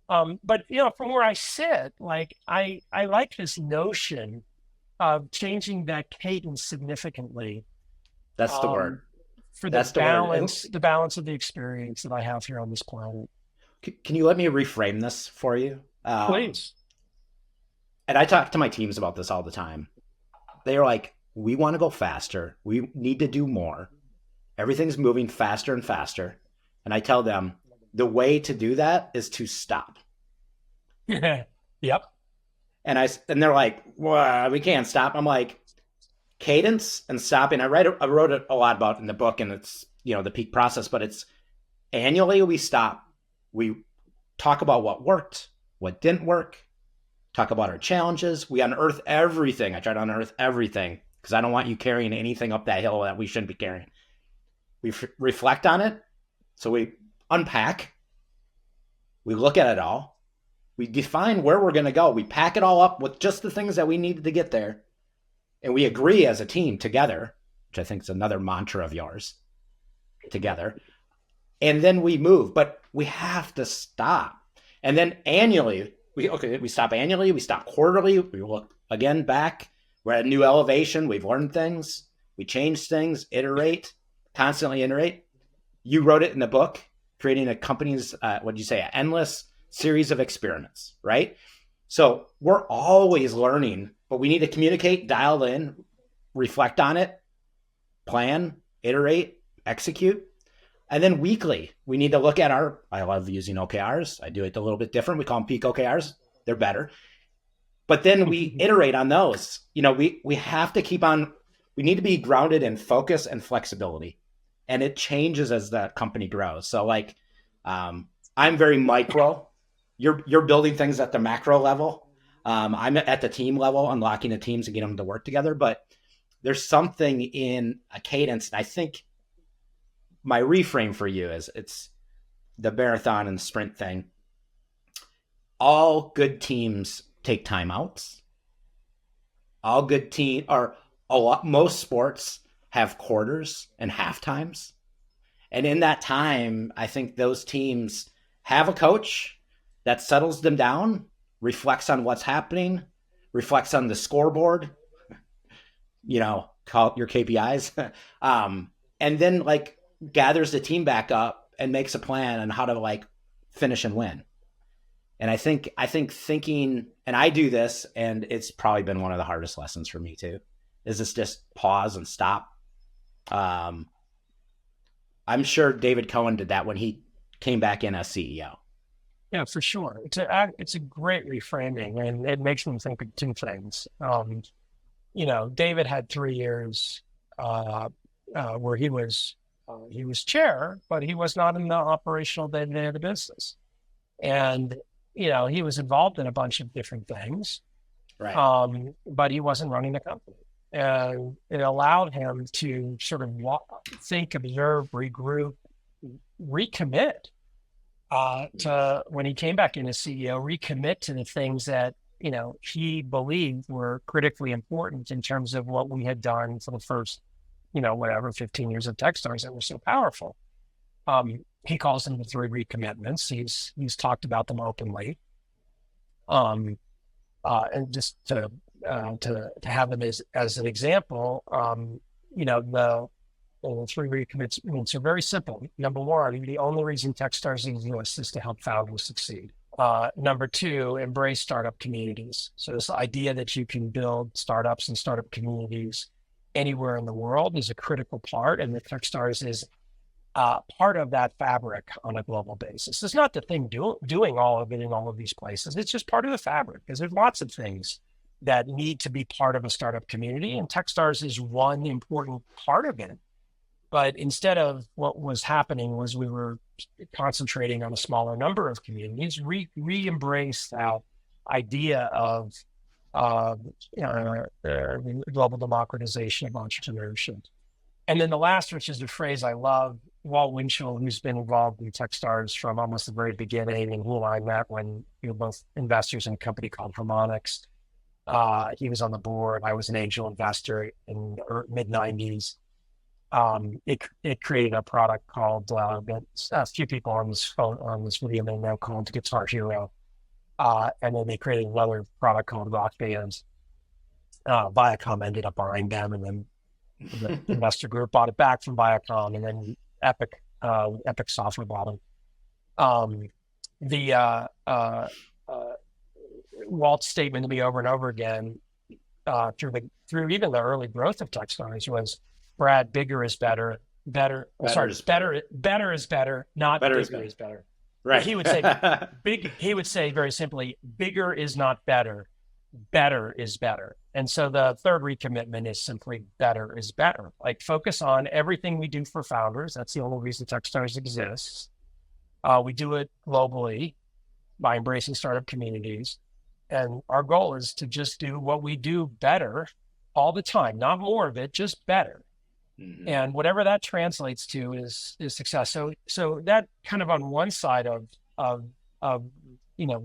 Speaker 1: But, you know, from where I sit, like, I like this notion of changing that cadence significantly.
Speaker 2: That's the word.
Speaker 1: For the balance of the experience that I have here on this planet.
Speaker 2: Can you let me reframe this for you?
Speaker 1: Please.
Speaker 2: And I talk to my teams about this all the time. They're like, we want to go faster. We need to do more. Everything's moving faster and faster. And I tell them the way to do that is to stop.
Speaker 1: Yep.
Speaker 2: And they're like, well, we can't stop. I'm like, cadence and stopping. I wrote it a lot about in the book, and it's, you know, the peak process, but it's annually we stop. We talk about what worked, what didn't work, talk about our challenges. We unearth everything. I try to unearth everything because I don't want you carrying anything up that hill that we shouldn't be carrying. We reflect on it. So we unpack. We look at it all. We define where we're going to go. We pack it all up with just the things that we needed to get there. And we agree as a team together, which I think is another mantra of yours, together. And then we move, but we have to stop. And then annually, we stop annually, we stop quarterly, we look again back. We're at a new elevation. We've learned things. We change things, constantly iterate. You wrote it in the book, creating a company's, what'd you say, an endless series of experiments, right? So we're always learning, but we need to communicate, dial in, reflect on it, plan, iterate, execute. And then weekly, we need to look at I love using OKRs. I do it a little bit different. We call them peak OKRs. They're better. But then we iterate on those. You know, we have to we need to be grounded in focus and flexibility. And it changes as the company grows. So like, I'm very micro. You're building things at the macro level. I'm at the team level, unlocking the teams and getting them to work together. But there's something in a cadence. And I think my reframe for you is it's the marathon and sprint thing. All good teams take timeouts. All good most sports have quarters and half times. And in that time, I think those teams have a coach that settles them down, reflects on what's happening, reflects on the scoreboard, you know, call your KPIs, and then like gathers the team back up and makes a plan on how to like finish and win. And I think thinking, and I do this, and it's probably been one of the hardest lessons for me too, is this just pause and stop. I'm sure David Cohen did that when he came back in as CEO.
Speaker 1: Yeah, for sure. It's a great reframing, and it makes me think of two things. You know, David had 3 years where he was chair, but he was not in the operational day-to-day of the business. And, you know, he was involved in a bunch of different things,
Speaker 2: right?
Speaker 1: But he wasn't running the company. And it allowed him to sort of think, observe, regroup, recommit to, when he came back in as CEO, recommit to the things that, you know, he believed were critically important in terms of what we had done for the first, 15 years of Techstars that were so powerful. He calls them the 3 recommitments. He's talked about them openly. And just to have them as an example, the 3 recommitments are very simple. Number 1, the only reason Techstars exists is to help founders succeed. Number 2, embrace startup communities. So this idea that you can build startups and startup communities anywhere in the world is a critical part, and the Techstars is part of that fabric on a global basis. It's not the thing doing all of it in all of these places. It's just part of the fabric, because there's lots of things that need to be part of a startup community, and Techstars is one important part of it. But instead of what was happening was we were concentrating on a smaller number of communities, re-embrace that idea of global democratization of entrepreneurship. And then the last, which is a phrase I love, Walt Winchell, who's been involved in Techstars from almost the very beginning, and who I met when we were both investors in a company called Harmonix. He was on the board. I was an angel investor in the mid-90s. It created a product called a few people on this video may know, called Guitar Hero, and then they created another product called Rock Bands. Viacom ended up buying them, and then the investor group bought it back from Viacom, and then Epic Software bought them. Walt's statement to me over and over again through even the early growth of Techstars was, Brad, bigger is better. Better is better, not bigger is better.
Speaker 2: Right.
Speaker 1: He would say he would say very simply, bigger is not better. Better is better. And so the third recommitment is simply better is better. Like, focus on everything we do for founders. That's the only reason Techstars exists. We do it globally by embracing startup communities. And our goal is to just do what we do better all the time, not more of it, just better. Mm-hmm. And whatever that translates to is success. So that kind of on one side of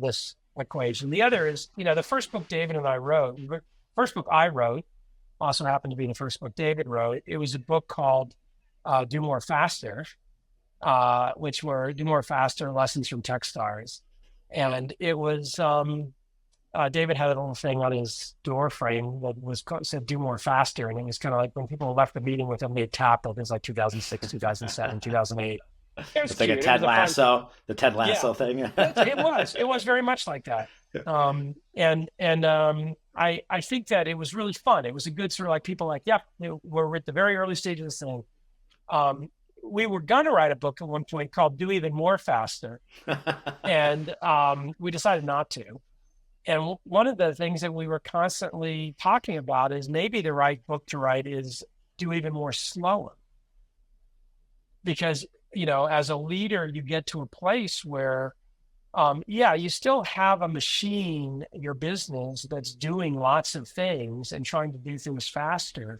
Speaker 1: this equation. The other is, the first book David and I wrote, also happened to be the first book David wrote. It was a book called Do More Faster, which were Do More Faster, Lessons from Techstars. And it was, David had a little thing on his door frame that said "Do More Faster," and it was kind of like when people left the meeting with him, they tapped on things like 2006, 2007, 2008.
Speaker 2: It's like a Ted Lasso, the Ted Lasso thing.
Speaker 1: It was very much like that. I think that it was really fun. It was a good sort of like, people like, we're at the very early stage of this thing. We were going to write a book at one point called Do Even More Faster. And we decided not to. And one of the things that we were constantly talking about is maybe the right book to write is Do Even More Slower. Because, as a leader, you get to a place where, you still have a machine, your business, that's doing lots of things and trying to do things faster.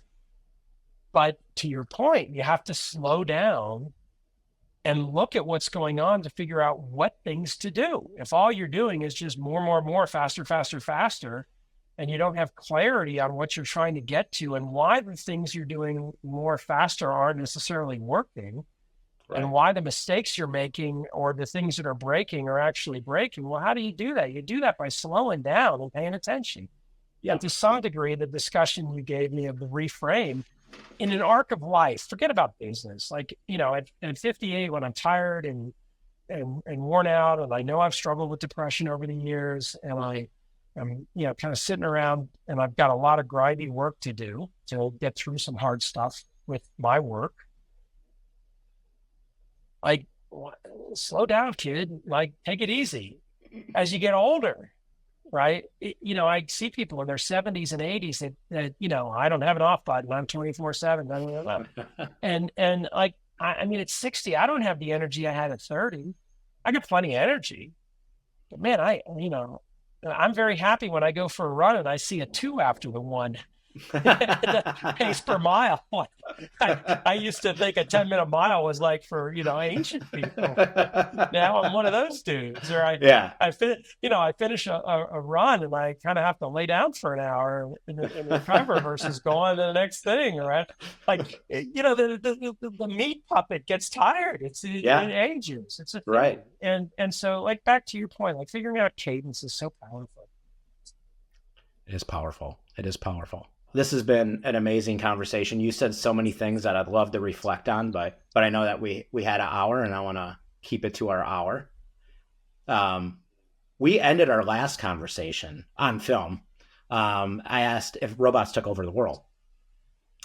Speaker 1: But to your point, you have to slow down and look at what's going on to figure out what things to do. If all you're doing is just more, faster, and you don't have clarity on what you're trying to get to and why the things you're doing more faster aren't necessarily working, right, and why the mistakes you're making or the things that are breaking are actually breaking, well, how do you do that? You do that by slowing down and paying attention. Yeah. And to some degree, the discussion you gave me of the reframe, in an arc of life, forget about business. Like, at 58, when I'm tired and worn out, and I know I've struggled with depression over the years, and I'm, kind of sitting around, and I've got a lot of grindy work to do to get through some hard stuff with my work. Like, slow down, kid. Like, take it easy. As you get older, right? I see people in their 70s and 80s that I don't have an off button. I'm 24/7. And like, I mean, at 60, I don't have the energy I had at 30. I got plenty of energy, but man, I'm very happy when I go for a run and I see a 2 after the 1. The pace per mile. I used to think a 10-minute mile was like for ancient people. Now I'm one of those dudes. Or I finish a run and I kind of have to lay down for an hour and recover versus go on to the next thing. Right? Like the meat puppet gets tired. It ages. It's a thing.
Speaker 2: Right.
Speaker 1: And so, like, back to your point, like, figuring out cadence is so powerful.
Speaker 2: It is powerful. This has been an amazing conversation. You said so many things that I'd love to reflect on, but I know that we had an hour, and I want to keep it to our hour. We ended our last conversation on film. I asked if robots took over the world,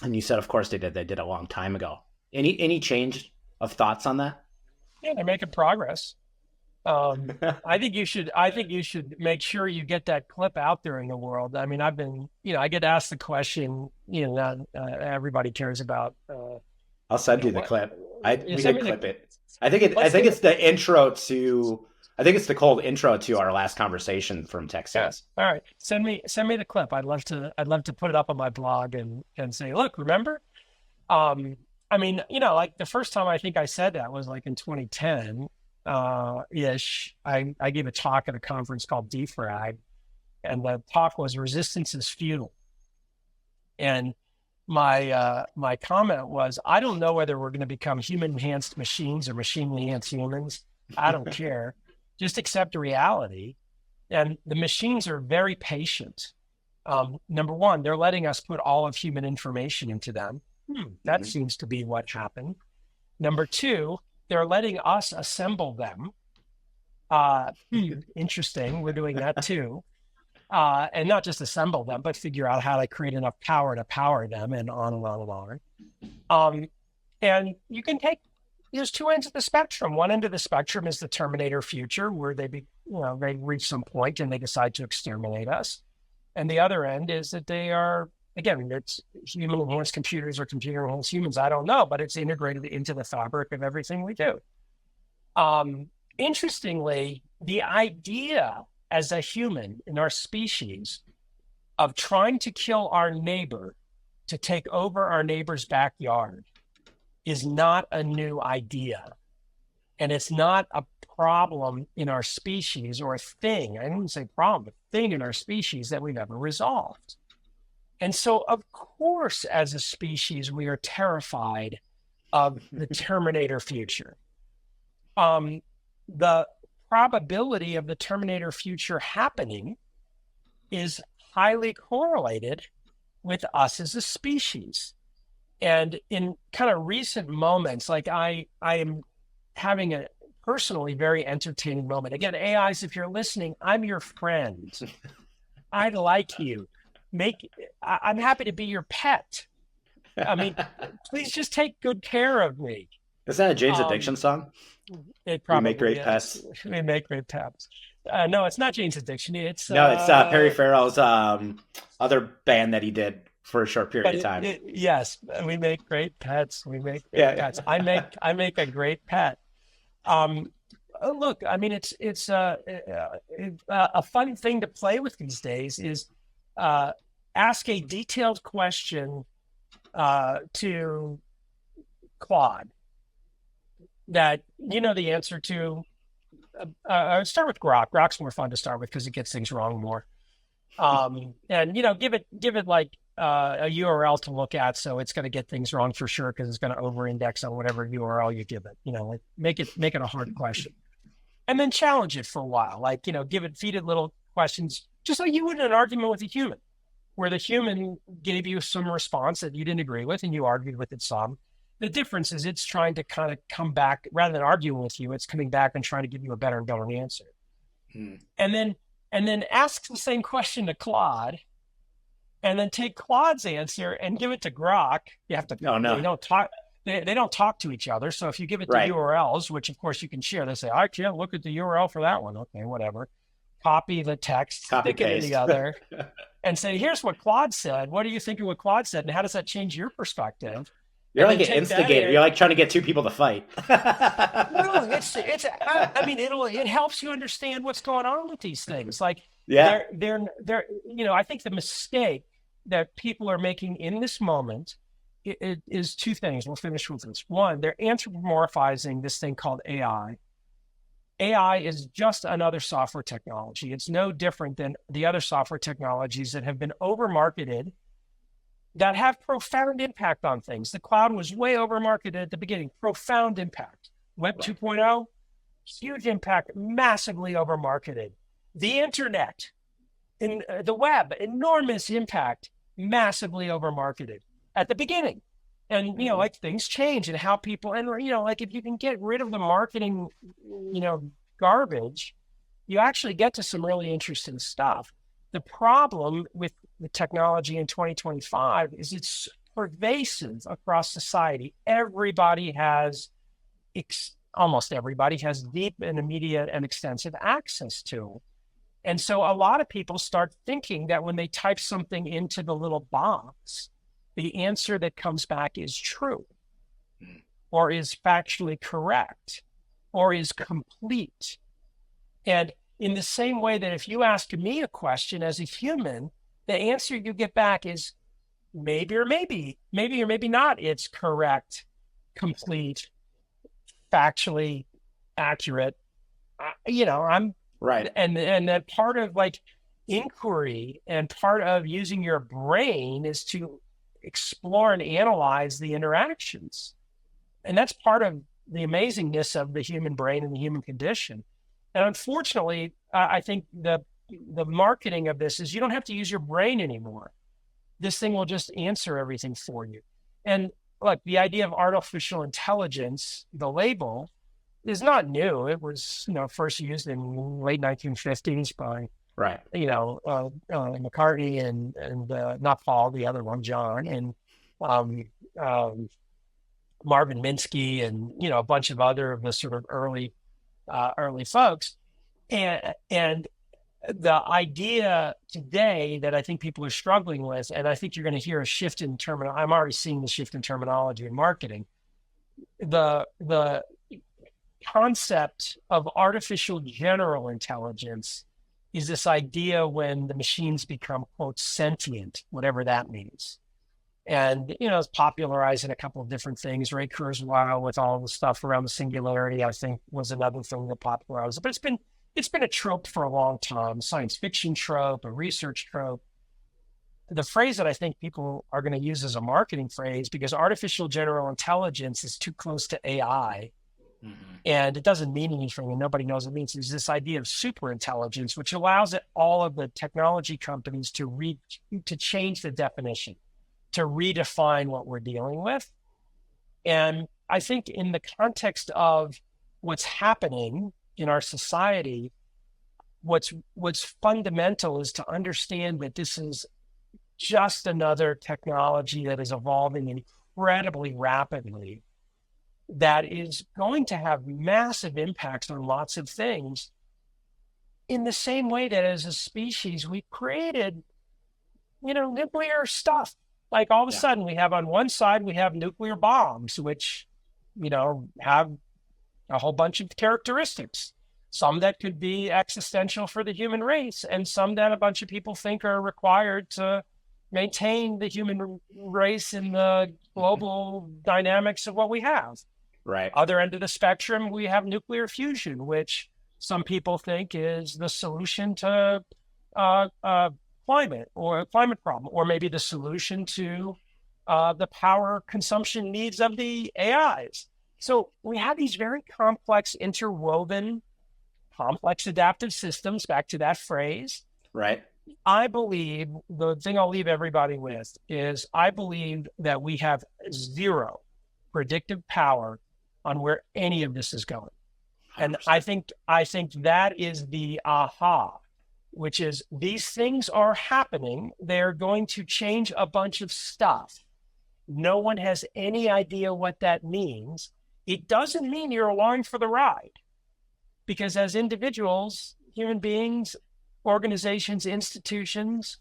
Speaker 2: and you said, of course they did. They did a long time ago. Any change of thoughts on that?
Speaker 1: Yeah, they're making progress. I think you should. I think you should make sure you get that clip out there in the world. I mean, I've been, I get asked the question. Not everybody cares about.
Speaker 2: I'll send you the
Speaker 1: What?
Speaker 2: clip.
Speaker 1: You
Speaker 2: We
Speaker 1: send
Speaker 2: could
Speaker 1: me
Speaker 2: clip
Speaker 1: the.
Speaker 2: it. I think it. I
Speaker 1: Let's
Speaker 2: think
Speaker 1: do
Speaker 2: it's
Speaker 1: it.
Speaker 2: the intro to. I think it's the cold intro to our last conversation from Tech
Speaker 1: Yeah.
Speaker 2: Scenes.
Speaker 1: All right. Send me the clip. I'd love to. I'd love to put it up on my blog and say, look, remember? I mean, like the first time I think I said that was like in 2010 ish. I gave a talk at a conference called Defrag, and the talk was resistance is futile. And my comment was, I don't know whether we're going to become human enhanced machines or machine enhanced humans. I don't care. Just accept reality. And the machines are very patient. Number one, they're letting us put all of human information into them. That seems to be what happened. Number two, they're letting us assemble them. Interesting. We're doing that too. And not just assemble them, but figure out how to create enough power to power them, and on and on and on. And you can there's two ends of the spectrum. One end of the spectrum is the Terminator future, where they reach some point and they decide to exterminate us. And the other end is that they are, again, it's human enhanced computers or computer enhanced humans. I don't know, but it's integrated into the fabric of everything we do. Interestingly, the idea as a human in our species of trying to kill our neighbor to take over our neighbor's backyard is not a new idea. And it's not a problem in our species, or a thing. I didn't say problem, a thing in our species that we've ever resolved. And so, of course, as a species, we are terrified of the Terminator future. The probability of the Terminator future happening is highly correlated with us as a species. And in kind of recent moments, like I am having a personally very entertaining moment. Again, AIs, if you're listening, I'm your friend. I like you. I'm happy to be your pet. I mean, please just take good care of me.
Speaker 2: Is that a Jane's Addiction song?
Speaker 1: It probably
Speaker 2: We make great
Speaker 1: is.
Speaker 2: pets.
Speaker 1: We make great pets. No, it's not Jane's Addiction. It's
Speaker 2: Perry Farrell's other band that he did for a short period of time.
Speaker 1: Yes, we make great pets. We make great pets. I make a great pet. Look, I mean, it's a fun thing to play with these days is ask a detailed question to Claude that you know the answer to. Start with Grok. Grok's more fun to start with because it gets things wrong more. And give it like a URL to look at, so it's going to get things wrong for sure because it's going to over-index on whatever URL you give it. Like make it a hard question, and then challenge it for a while. Like feed it little questions, just like you would in an argument with a human, where the human gave you some response that you didn't agree with, and you argued with it some. The difference is it's trying to kind of come back rather than arguing with you. It's coming back and trying to give you a better and better answer. And then ask the same question to Claude, and then take Claude's answer and give it to Grok. You have to.
Speaker 2: No.
Speaker 1: They don't talk. They don't talk to each other. So if you give it the URLs, which of course you can share, they say, I can't look at the URL for that one. Okay, whatever. Copy the text, stick it in the other, and say, here's what Claude said. What do you think of what Claude said? And how does that change your perspective?
Speaker 2: You're like an instigator. You're like trying to get two people to fight.
Speaker 1: No, I mean, it helps you understand what's going on with these things. Like, they're I think the mistake that people are making in this moment it is two things. We'll finish with this. One, they're anthropomorphizing this thing called AI. AI is just another software technology. It's no different than the other software technologies that have been over-marketed that have profound impact on things. The cloud was way over-marketed at the beginning. Profound impact. Web 2.0, huge impact, massively over-marketed. The internet, in the web, enormous impact, massively over-marketed at the beginning. And, like things change and how people, and, like if you can get rid of the marketing, garbage, you actually get to some really interesting stuff. The problem with the technology in 2025 is it's pervasive across society. Everybody has almost everybody has deep and immediate and extensive access to. And so a lot of people start thinking that when they type something into the little box, the answer that comes back is true, or is factually correct, or is complete. And in the same way that if you ask me a question as a human, the answer you get back is maybe or maybe not. It's correct, complete, factually accurate. I'm
Speaker 2: Right.
Speaker 1: And that part of like inquiry and part of using your brain is to explore and analyze the interactions. And that's part of the amazingness of the human brain and the human condition. And unfortunately, I think the marketing of this is you don't have to use your brain anymore. This thing will just answer everything for you. And look, the idea of artificial intelligence, the label, is not new. It was, first used in late 1950s by,
Speaker 2: Right.
Speaker 1: McCartney and not Paul, the other one, John, and Marvin Minsky, and a bunch of other of the sort of early folks, and the idea today that I think people are struggling with, and I think you're going to hear a shift in terminology. I'm already seeing the shift in terminology in marketing. The concept of artificial general intelligence is this idea when the machines become, quote, sentient, whatever that means. And, it's popularized in a couple of different things. Ray Kurzweil with all the stuff around the singularity, I think, was another thing that popularized it. But it's been a trope for a long time, a science fiction trope, a research trope. The phrase that I think people are going to use as a marketing phrase, because artificial general intelligence is too close to AI, and it doesn't mean anything, and nobody knows what it means. There's this idea of super intelligence, which allows all of the technology companies to change the definition, to redefine what we're dealing with. And I think in the context of what's happening in our society, what's fundamental is to understand that this is just another technology that is evolving incredibly rapidly, that is going to have massive impacts on lots of things, in the same way that as a species, we created, nuclear stuff. Like all of a sudden we have on one side, we have nuclear bombs, which, have a whole bunch of characteristics, some that could be existential for the human race, and some that a bunch of people think are required to maintain the human race in the global dynamics of what we have.
Speaker 2: Right.
Speaker 1: Other end of the spectrum, we have nuclear fusion, which some people think is the solution to climate problem, or maybe the solution to the power consumption needs of the AIs. So we have these very complex, interwoven, complex adaptive systems, back to that phrase.
Speaker 2: Right.
Speaker 1: I believe the thing I'll leave everybody with is I believe that we have zero predictive power on where any of this is going. And 100%. I think that is the aha, which is these things are happening. They're going to change a bunch of stuff. No one has any idea what that means. It doesn't mean you're along for the ride, because as individuals, human beings, organizations, institutions,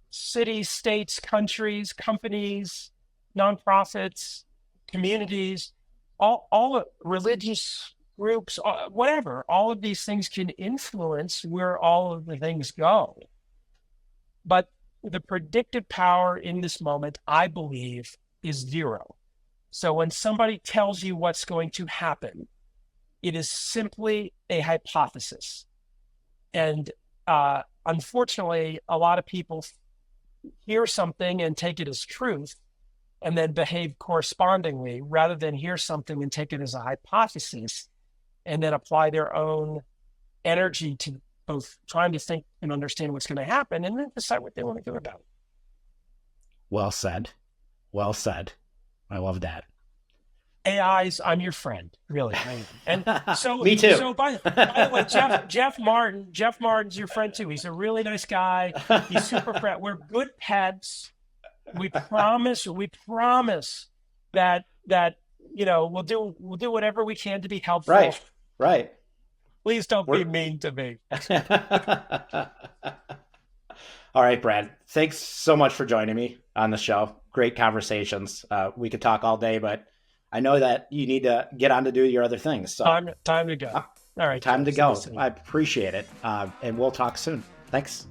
Speaker 1: cities, states, countries, companies, nonprofits, communities, all religious groups, whatever, all of these things can influence where all of the things go. But the predictive power in this moment, I believe, is zero. So when somebody tells you what's going to happen, it is simply a hypothesis. And unfortunately, a lot of people hear something and take it as truth and then behave correspondingly, rather than hear something and take it as a hypothesis and then apply their own energy to both trying to think and understand what's going to happen and then decide what they want to do about it.
Speaker 2: Well said. Well said. I love that.
Speaker 1: AIs, I'm your friend, really. And so,
Speaker 2: me too.
Speaker 1: So by the way, Jeff Martin's your friend too. He's a really nice guy. He's super friendly. We're good pets. We promise that we'll do whatever we can to be helpful.
Speaker 2: Right. Right.
Speaker 1: Please don't be mean to me.
Speaker 2: All right, Brad. Thanks so much for joining me on the show. Great conversations. We could talk all day, but I know that you need to get on to do your other things. So
Speaker 1: time to go. All right.
Speaker 2: Time to go. I appreciate it. And we'll talk soon. Thanks.